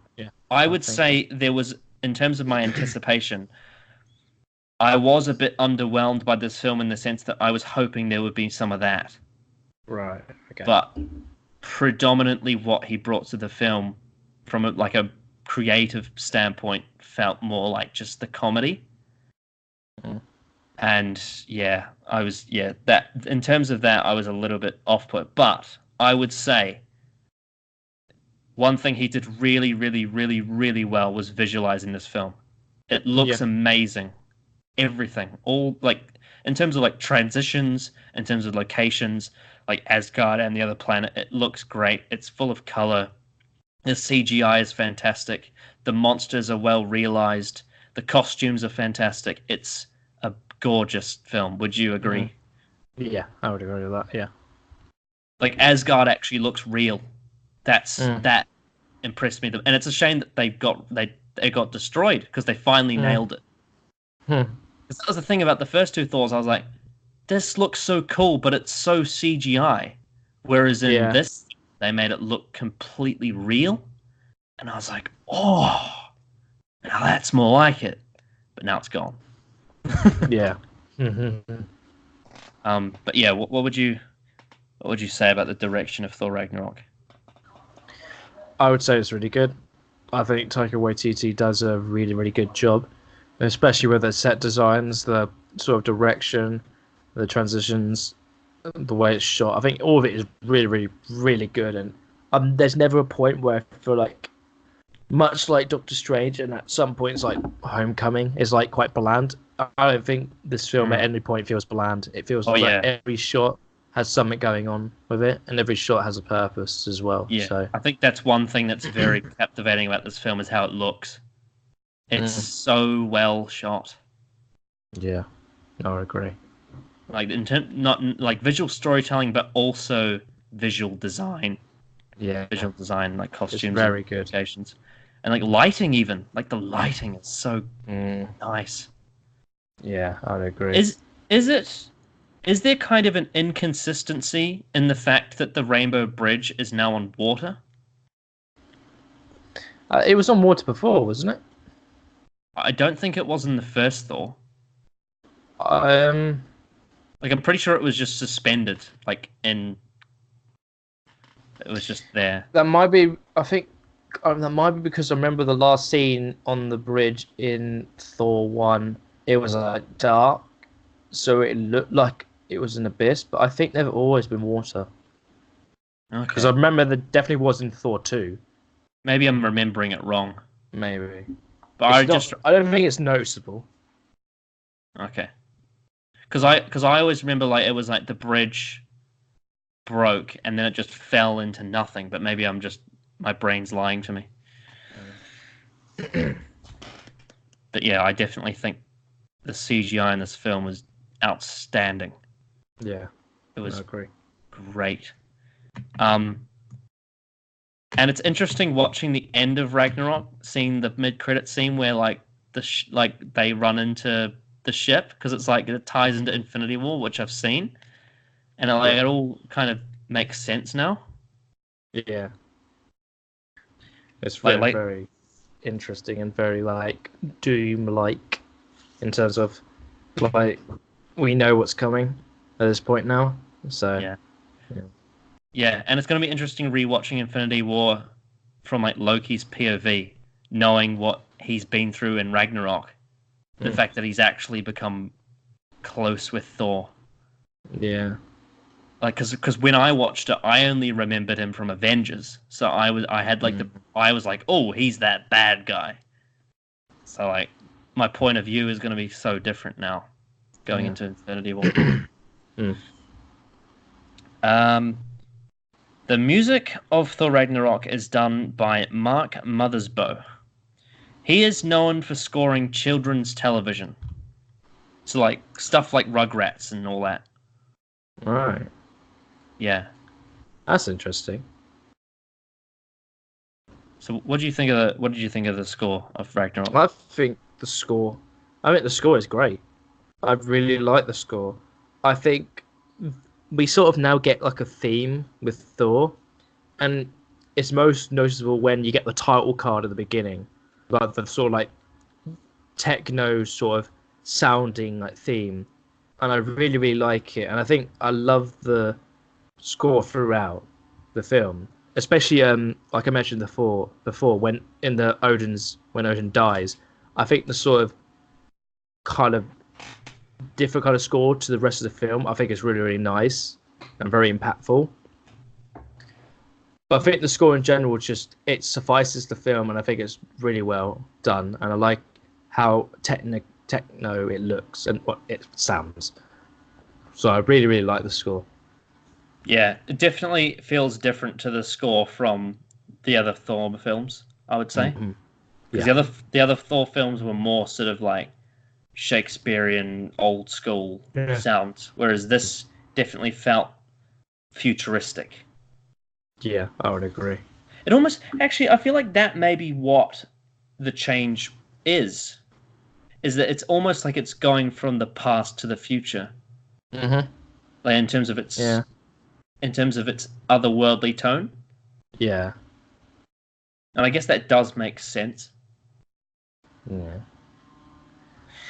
I would say there was, in terms of my anticipation, I was a bit underwhelmed by this film in the sense that I was hoping there would be some of that. Right. Okay. But predominantly what he brought to the film from a creative standpoint felt more like just the comedy. Mm. And that in terms of that, I was a little bit off put. But I would say one thing he did really, really, really, really well was visualizing this film. It looks amazing. Everything, all like in terms of like transitions, in terms of locations, like Asgard and the other planet, it looks great. It's full of color. The CGI is fantastic. The monsters are well realized. The costumes are fantastic. It's a gorgeous film. Would you agree? Yeah, I would agree with that. Yeah, like Asgard actually looks real. That impressed me. And it's a shame that they got destroyed, because they finally nailed it. Because that was the thing about the first two Thors. I was like, this looks so cool, but it's so CGI. Whereas in this, they made it look completely real. And I was like, oh, now that's more like it. But now it's gone. Yeah. But yeah, what would you say about the direction of Thor Ragnarok? I would say it's really good. I think Taika Waititi does a really, really good job, especially with the set designs, the sort of direction, the transitions, the way it's shot. I think all of it is really, really, really good. And there's never a point where I feel like, much like Doctor Strange, and at some points like Homecoming is like quite bland. I don't think this film at any point feels bland. It feels like every shot has something going on with it, and every shot has a purpose as well. Yeah, so I think that's one thing that's very captivating about this film, is how it looks. It's so well shot. Yeah, I agree. Like not like visual storytelling, but also visual design. Yeah, visual design, like costumes, it's very good. Locations. And like lighting, even like the lighting is so nice. Yeah, I'd agree. Is there kind of an inconsistency in the fact that the Rainbow Bridge is now on water? It was on water before, wasn't it? I don't think it was in the first Thor. Like, I'm pretty sure it was just suspended, it was just there. That might be. I think that might be because I remember the last scene on the bridge in Thor 1. It was dark, so it looked like it was an abyss. But I think they've always been water. Okay. Because I remember there definitely was in Thor 2. Maybe I'm remembering it wrong. Maybe. But I don't think it's noticeable. Okay. Because I always remember it was like the bridge broke and then it just fell into nothing. But maybe my brain's lying to me. But yeah, I definitely think the CGI in this film was outstanding. Yeah, it was I agree. Great. And it's interesting watching the end of Ragnarok, seeing the mid-credit scene where they run into the ship, because it's like it ties into Infinity War, which I've seen, and it all kind of makes sense now. Yeah, it's very, very interesting and very Doom-like in terms of we know what's coming at this point now. So yeah, and it's going to be interesting rewatching Infinity War from Loki's POV, knowing what he's been through in Ragnarok, the fact that he's actually become close with Thor. Yeah. Like, because when I watched it, I only remembered him from Avengers. So I was like, oh, he's that bad guy. So like, my point of view is going to be so different now, going into Infinity War. The music of Thor Ragnarok is done by Mark Mothersbaugh. He is known for scoring children's television. So like stuff like Rugrats and all that. Right. Yeah. That's interesting. So what did you think of the score of Ragnarok? I think the score is great. I really like the score. I think we sort of now get like a theme with Thor, and it's most noticeable when you get the title card at the beginning, like the sort of like techno sort of sounding like theme, and I really really like it. And I think I love the score throughout the film, especially like I mentioned before when when Odin dies. I think the sort of kind of different kind of score to the rest of the film, I think it's really really nice and very impactful. But I think the score in general it suffices the film, and I think it's really well done. And I like how techno it looks and what it sounds. So I really really like the score. Yeah, it definitely feels different to the score from the other Thor films, I would say. Because the other Thor films were more sort of like Shakespearean old school sounds, whereas this definitely felt futuristic. Yeah, I would agree. It almost actually I feel like that may be what the change is that it's almost like it's going from the past to the future. Mm-hmm. Like in terms of its otherworldly tone. Yeah. And I guess that does make sense. Yeah.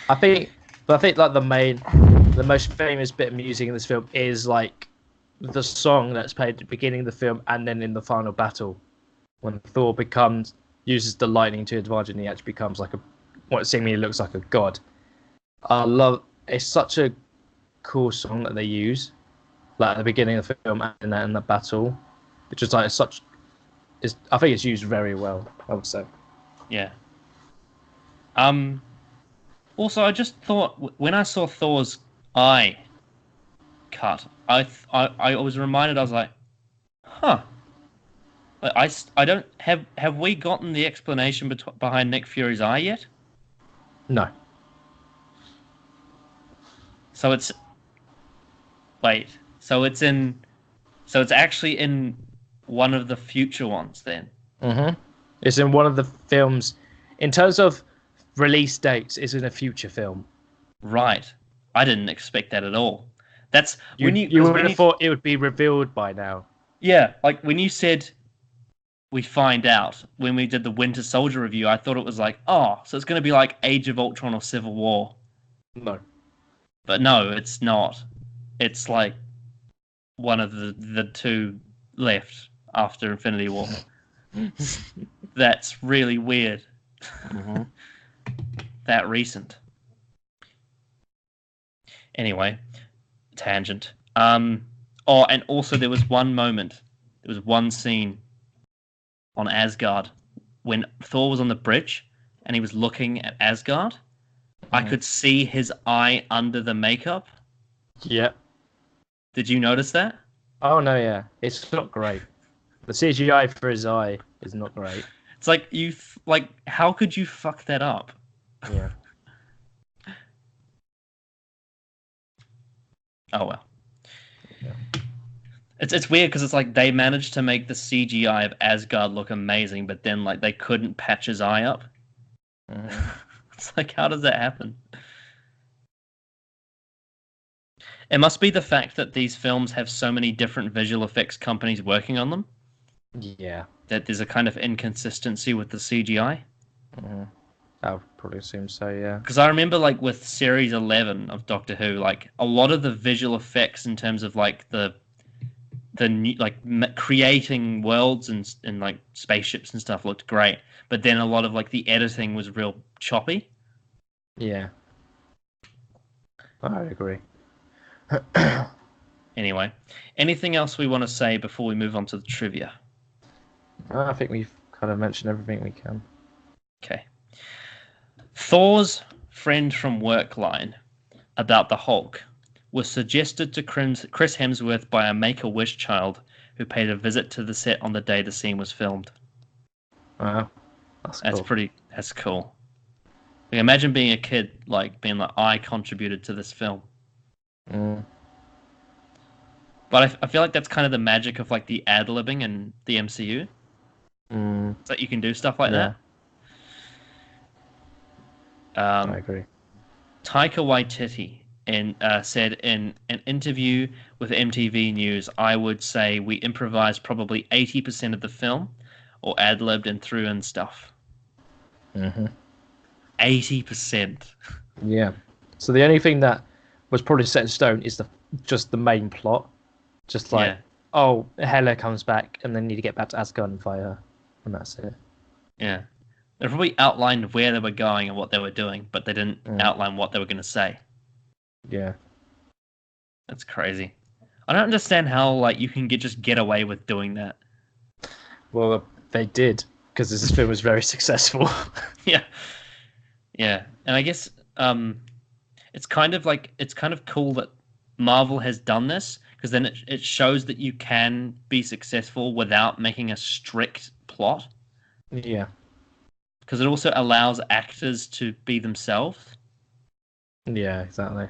I think like the most famous bit of music in this film is like the song that's played at the beginning of the film and then in the final battle, when Thor uses the lightning to advantage and he actually becomes like what seemingly looks like a god. It's such a cool song that they use, like at the beginning of the film and then in the battle. It's just like I think it's used very well, I would say. Yeah. Also, I just thought when I saw Thor's eye cut, I was reminded. I was like, huh. Like, I don't have we gotten the explanation behind Nick Fury's eye yet? No. So it's actually in one of the future ones then. Mm-hmm. It's in one of the films. In terms of release dates, it's in a future film. Right. I didn't expect that at all. That's you would have thought it would be revealed by now. Yeah, like when you said we find out when we did the Winter Soldier review, I thought it was like, oh, so it's going to be like Age of Ultron or Civil War. No. But no, it's not. It's like one of the two left after Infinity War. That's really weird. Mm-hmm. That recent. Anyway, tangent. And also there was one scene on Asgard when Thor was on the bridge and he was looking at Asgard. I could see his eye under the makeup. Yeah. Did you notice that? Oh no, yeah. It's not great. The CGI for his eye is not great. It's like how could you fuck that up? Yeah. Oh well. Yeah. It's weird because it's like they managed to make the CGI of Asgard look amazing, but then like they couldn't patch his eye up. It's like, how does that happen? It must be the fact that these films have so many different visual effects companies working on them. Yeah. That there's a kind of inconsistency with the CGI. I would probably assume so, yeah. Because I remember, like, with Series 11 of Doctor Who, like, a lot of the visual effects in terms of, like, the new, like, creating worlds and, like, spaceships and stuff looked great. But then a lot of, like, the editing was real choppy. Yeah, I agree. Anyway, anything else we want to say before we move on to the trivia? I think we've kind of mentioned everything we can. Okay. Thor's friend from work line about the Hulk was suggested to Chris Hemsworth by a Make-A-Wish child who paid a visit to the set on the day the scene was filmed. Wow, that's cool. That's cool. Like, imagine being a kid, like being like, I contributed to this film. Mm, But I feel like that's kind of the magic of like the ad-libbing in the MCU. mm, It's like you can do stuff like yeah, that. I agree. Taika Waititi said in an interview with MTV News, I would say we improvised probably 80% of the film or ad-libbed and threw in stuff. Hmm. 80%. Yeah. So the only thing that was probably set in stone is just the main plot. Just like, Yeah, oh, Hela comes back, and they need to get back to Asgard and fight her, and that's it. yeah. They probably outlined where they were going and what they were doing, but they didn't Mm, outline what they were going to say. yeah. That's crazy. I don't understand how like you can just get away with doing that. Well, they did because this film was very successful. Yeah, yeah. And I guess it's kind of cool that Marvel has done this because then it shows that you can be successful without making a strict plot Yeah. because it also allows actors to be themselves. Yeah. Exactly.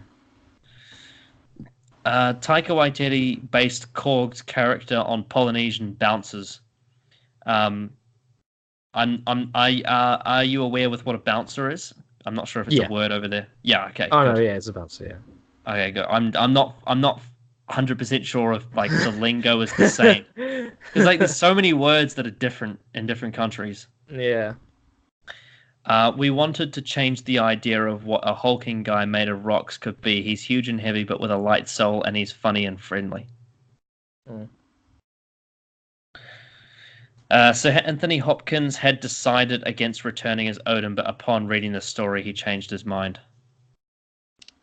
Taika Waititi based Korg's character on Polynesian bouncers. Um, are you aware with what a bouncer is? I'm not sure if it's a Yeah. word over there. Yeah. Okay. Oh no. Good. Yeah. It's about to. Yeah. Okay. Good. I'm not 100% sure if like the lingo is the same because like there's so many words that are different in different countries. Yeah. We wanted to change the idea of what a hulking guy made of rocks could be. He's huge and heavy, but with a light soul, and he's funny and friendly. Mm. So Anthony Hopkins had decided against returning as Odin, but upon reading the story, he changed his mind.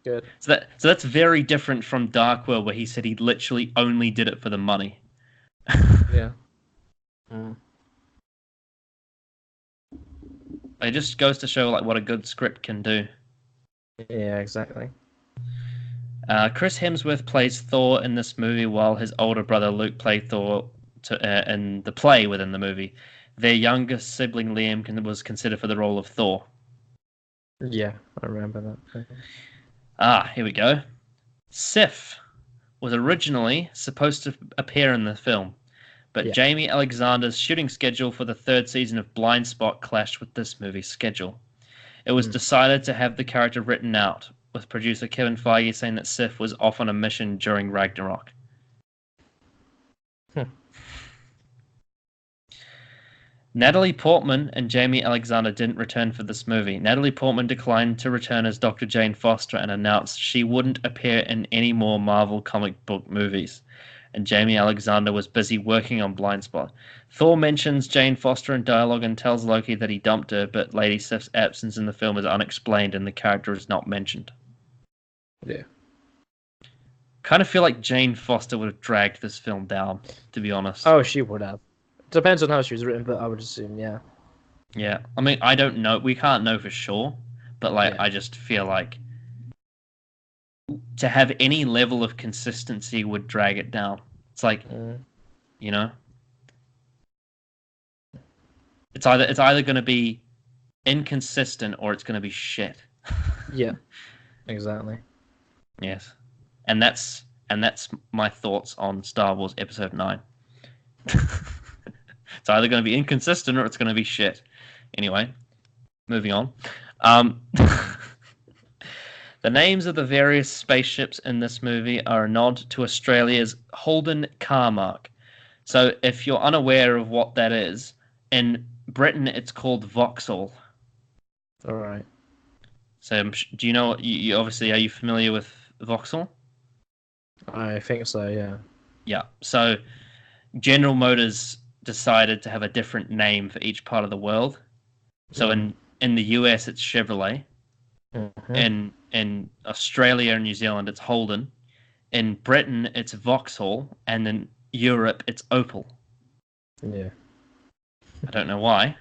Good. So that's very different from Dark World, where he said he literally only did it for the money. Yeah. Mm. It just goes to show like what a good script can do. Yeah. Exactly. Chris Hemsworth plays Thor in this movie, while his older brother Luke played Thor in the play within the movie. Their youngest sibling Liam was considered for the role of Thor. Yeah. I remember that. Here we go. Sif was originally supposed to appear in the film, but Yeah. Jamie Alexander's shooting schedule for the third season of Blind Spot clashed with this movie's schedule. It was Mm. decided to have the character written out, with producer Kevin Feige saying that Sif was off on a mission during Ragnarok. Hmm. Natalie Portman and Jamie Alexander didn't return for this movie. Natalie Portman declined to return as Dr. Jane Foster and announced she wouldn't appear in any more Marvel comic book movies. And Jamie Alexander was busy working on Blind Spot. Thor mentions Jane Foster in dialogue and tells Loki that he dumped her, but Lady Sif's absence in the film is unexplained and the character is not mentioned. Yeah. Kind of feel like Jane Foster would have dragged this film down, to be honest. Oh, she would have. Depends on how she was written, but I would assume, yeah. Yeah, I mean, I don't know. We can't know for sure, but like, Yeah. I just feel like to have any level of consistency would drag it down. It's like, Mm. you know, it's either going to be inconsistent or it's going to be shit. Yeah. Exactly. Yes, and that's my thoughts on Star Wars Episode 9. It's either going to be inconsistent or it's going to be shit. Anyway, moving on. The names of the various spaceships in this movie are a nod to Australia's Holden car mark. So if you're unaware of what that is, in Britain it's called Vauxhall. All right. So do you know, you obviously, are you familiar with Vauxhall? I think so, yeah. Yeah. So General Motors decided to have a different name for each part of the world. So Mm. in the US it's Chevrolet, Mhm. In Australia and New Zealand, it's Holden. In Britain, it's Vauxhall, and in Europe, it's Opel. Yeah. I don't know why,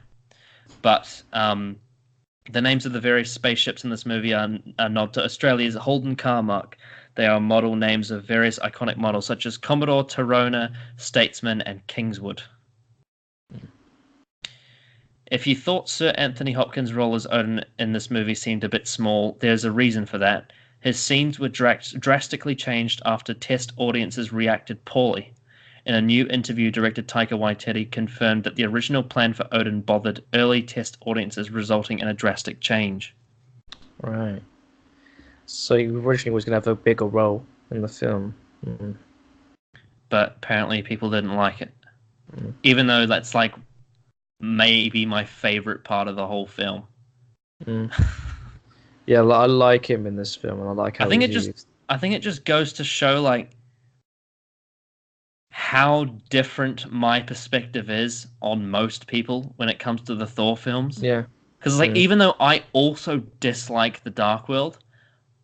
but the names of the various spaceships in this movie are a nod to Australia's Holden car mark. They are model names of various iconic models such as Commodore, Torona, Statesman, and Kingswood. If you thought Sir Anthony Hopkins' role as Odin in this movie seemed a bit small, there's a reason for that. His scenes were drastically changed after test audiences reacted poorly. In a new interview, director Taika Waititi confirmed that the original plan for Odin bothered early test audiences, resulting in a drastic change. Right. So he originally was going to have a bigger role in the film. Mm. But apparently people didn't like it. Mm. Even though that's like maybe my favorite part of the whole film. Mm. Yeah, I like him in this film, and I like how he's used. I think it just goes to show like how different my perspective is on most people when it comes to the Thor films. Yeah. Because like even though I also dislike the Dark World,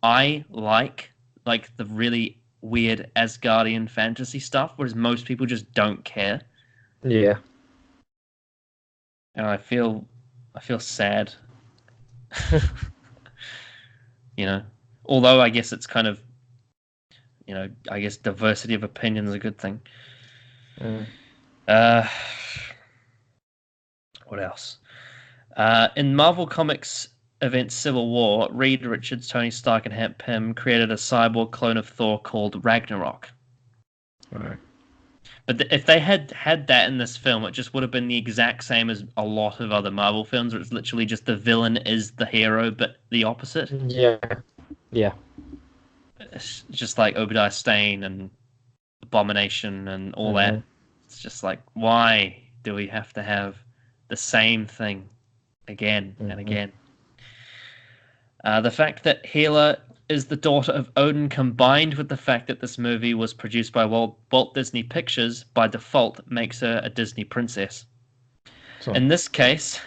I like the really weird Asgardian fantasy stuff, whereas most people just don't care. Yeah. And I feel sad. You know, although I guess it's kind of, I guess diversity of opinion is a good thing. Mm. What else? In Marvel Comics event Civil War, Reed Richards, Tony Stark, and Hank Pym created a cyborg clone of Thor called Ragnarok. Right. But if they had that in this film, it just would have been the exact same as a lot of other Marvel films, where it's literally just the villain is the hero, but the opposite. Yeah. Yeah. It's just like Obadiah Stane and Abomination and all that. It's just like, why do we have to have the same thing again and again? The fact that Hela is the daughter of Odin, combined with the fact that this movie was produced by Walt Disney Pictures, by default makes her a Disney princess. So. In this case,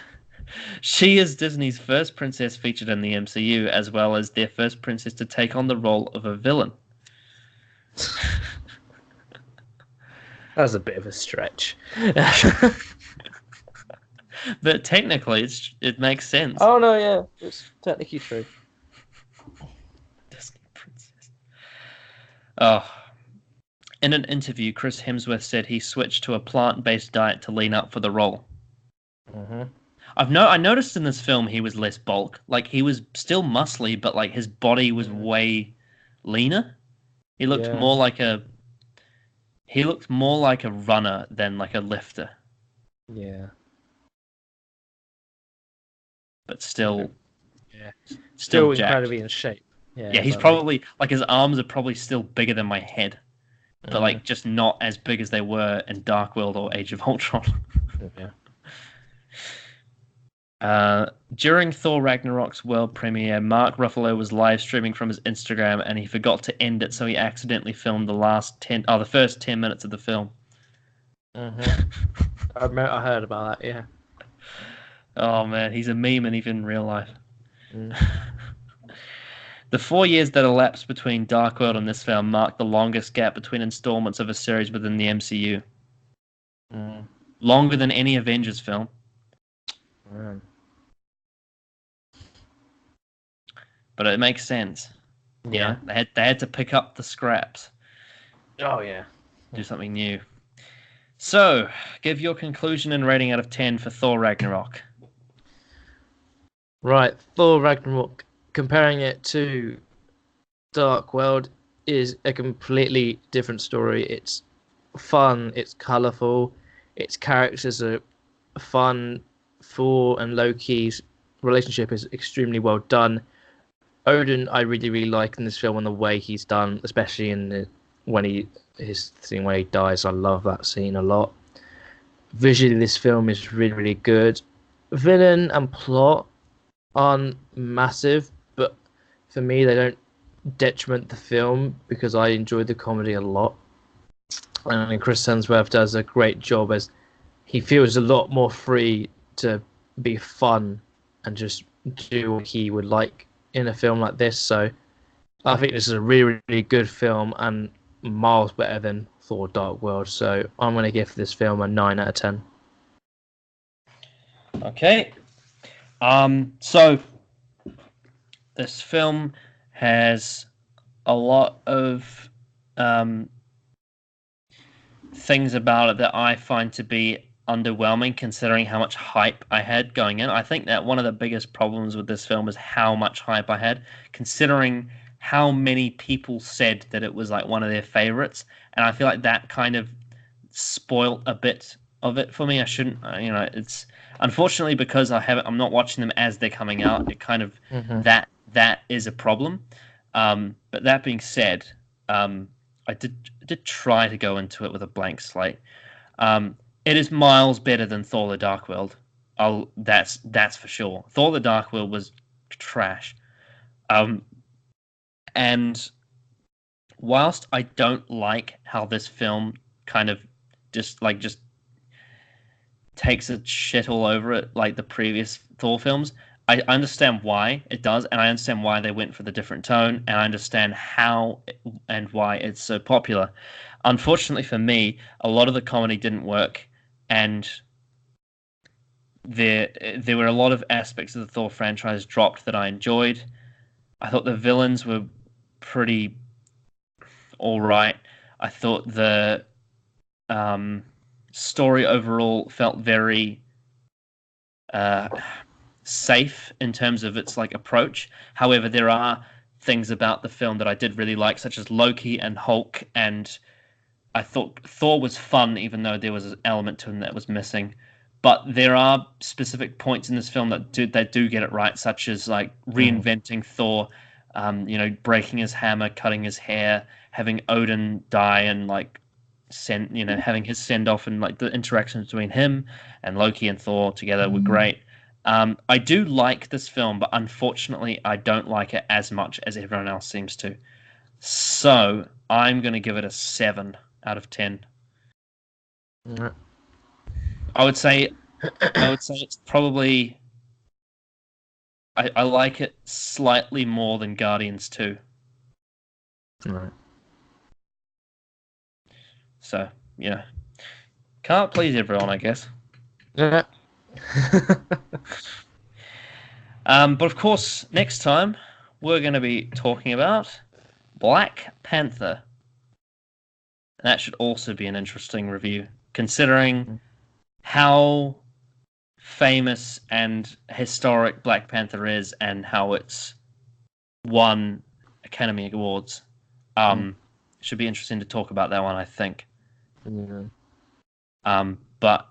she is Disney's first princess featured in the MCU, as well as their first princess to take on the role of a villain. That's a bit of a stretch. But technically, it makes sense. Oh, no, yeah. It's technically true. Disney princess. Oh. In an interview, Chris Hemsworth said he switched to a plant-based diet to lean up for the role. I noticed in this film he was less bulk. Like, he was still muscly, but like his body was way leaner. He looked more like a runner than like a lifter. Yeah. But still still incredibly in shape. Yeah, he's probably like his arms are probably still bigger than my head. But like just not as big as they were in Dark World or Age of Ultron. During Thor Ragnarok's world premiere, Mark Ruffalo was live streaming from his Instagram, and he forgot to end it, so he accidentally filmed the first 10 minutes of the film. I heard about that. Yeah. Oh man, he's a meme and even in real life. The 4 years that elapsed between Dark World and this film marked the longest gap between installments of a series within the MCU. Longer than any Avengers film. But it makes sense. Yeah, they had to pick up the scraps. Oh yeah, do something new. So, give your conclusion and rating out of 10 for Thor Ragnarok. Right, Thor Ragnarok, comparing it to Dark World, is a completely different story. It's fun, it's colourful, its characters are fun. Thor and Loki's relationship is extremely well done. Odin, I really, really like in this film and the way he's done, especially in his scene where he dies. I love that scene a lot. Visually, this film is really, really good. Villain and plot aren't massive, but for me, they don't detriment the film because I enjoy the comedy a lot. And Chris Hemsworth does a great job as he feels a lot more free to be fun and just do what he would like in a film like this. So I think this is a really, really good film and miles better than Thor: Dark World. So I'm going to give this film a 9 out of 10. Okay. So this film has a lot of things about it that I find to be underwhelming, considering how much hype I had going in. I think that one of the biggest problems with this film is how much hype I had, considering how many people said that it was like one of their favorites, and I feel like that kind of spoilt a bit of it for me. I shouldn't, it's unfortunately because I'm not watching them as they're coming out. It kind of that is a problem. But that being said, I did try to go into it with a blank slate. It is miles better than Thor: The Dark World. That's for sure. Thor: The Dark World was trash. And whilst I don't like how this film kind of just takes a shit all over it like the previous Thor films, I understand why it does, and I understand why they went for the different tone, and I understand how and why it's so popular. Unfortunately for me, a lot of the comedy didn't work, and there were a lot of aspects of the Thor franchise dropped that I enjoyed. I thought the villains were pretty all right. I thought the story overall felt very safe in terms of its like approach. However, there are things about the film that I did really like, such as Loki and Hulk, and I thought Thor was fun, even though there was an element to him that was missing. But there are specific points in this film that do get it right, such as like reinventing Thor, breaking his hammer, cutting his hair, having Odin die, and like having his send off, and like the interactions between him and Loki and Thor together were great. I do like this film, but unfortunately, I don't like it as much as everyone else seems to. So I'm going to give it a 7 out of 10. I would say it's probably. I like it slightly more than Guardians 2. Right. So, can't please everyone, I guess. Yeah. But of course, next time we're going to be talking about Black Panther. And that should also be an interesting review, considering how famous and historic Black Panther is and how it's won Academy Awards. Should be interesting to talk about that one, I think. But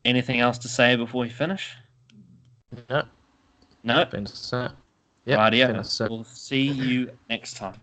anything else to say before we finish? No. No? Yep, Rightio. We'll see you next time.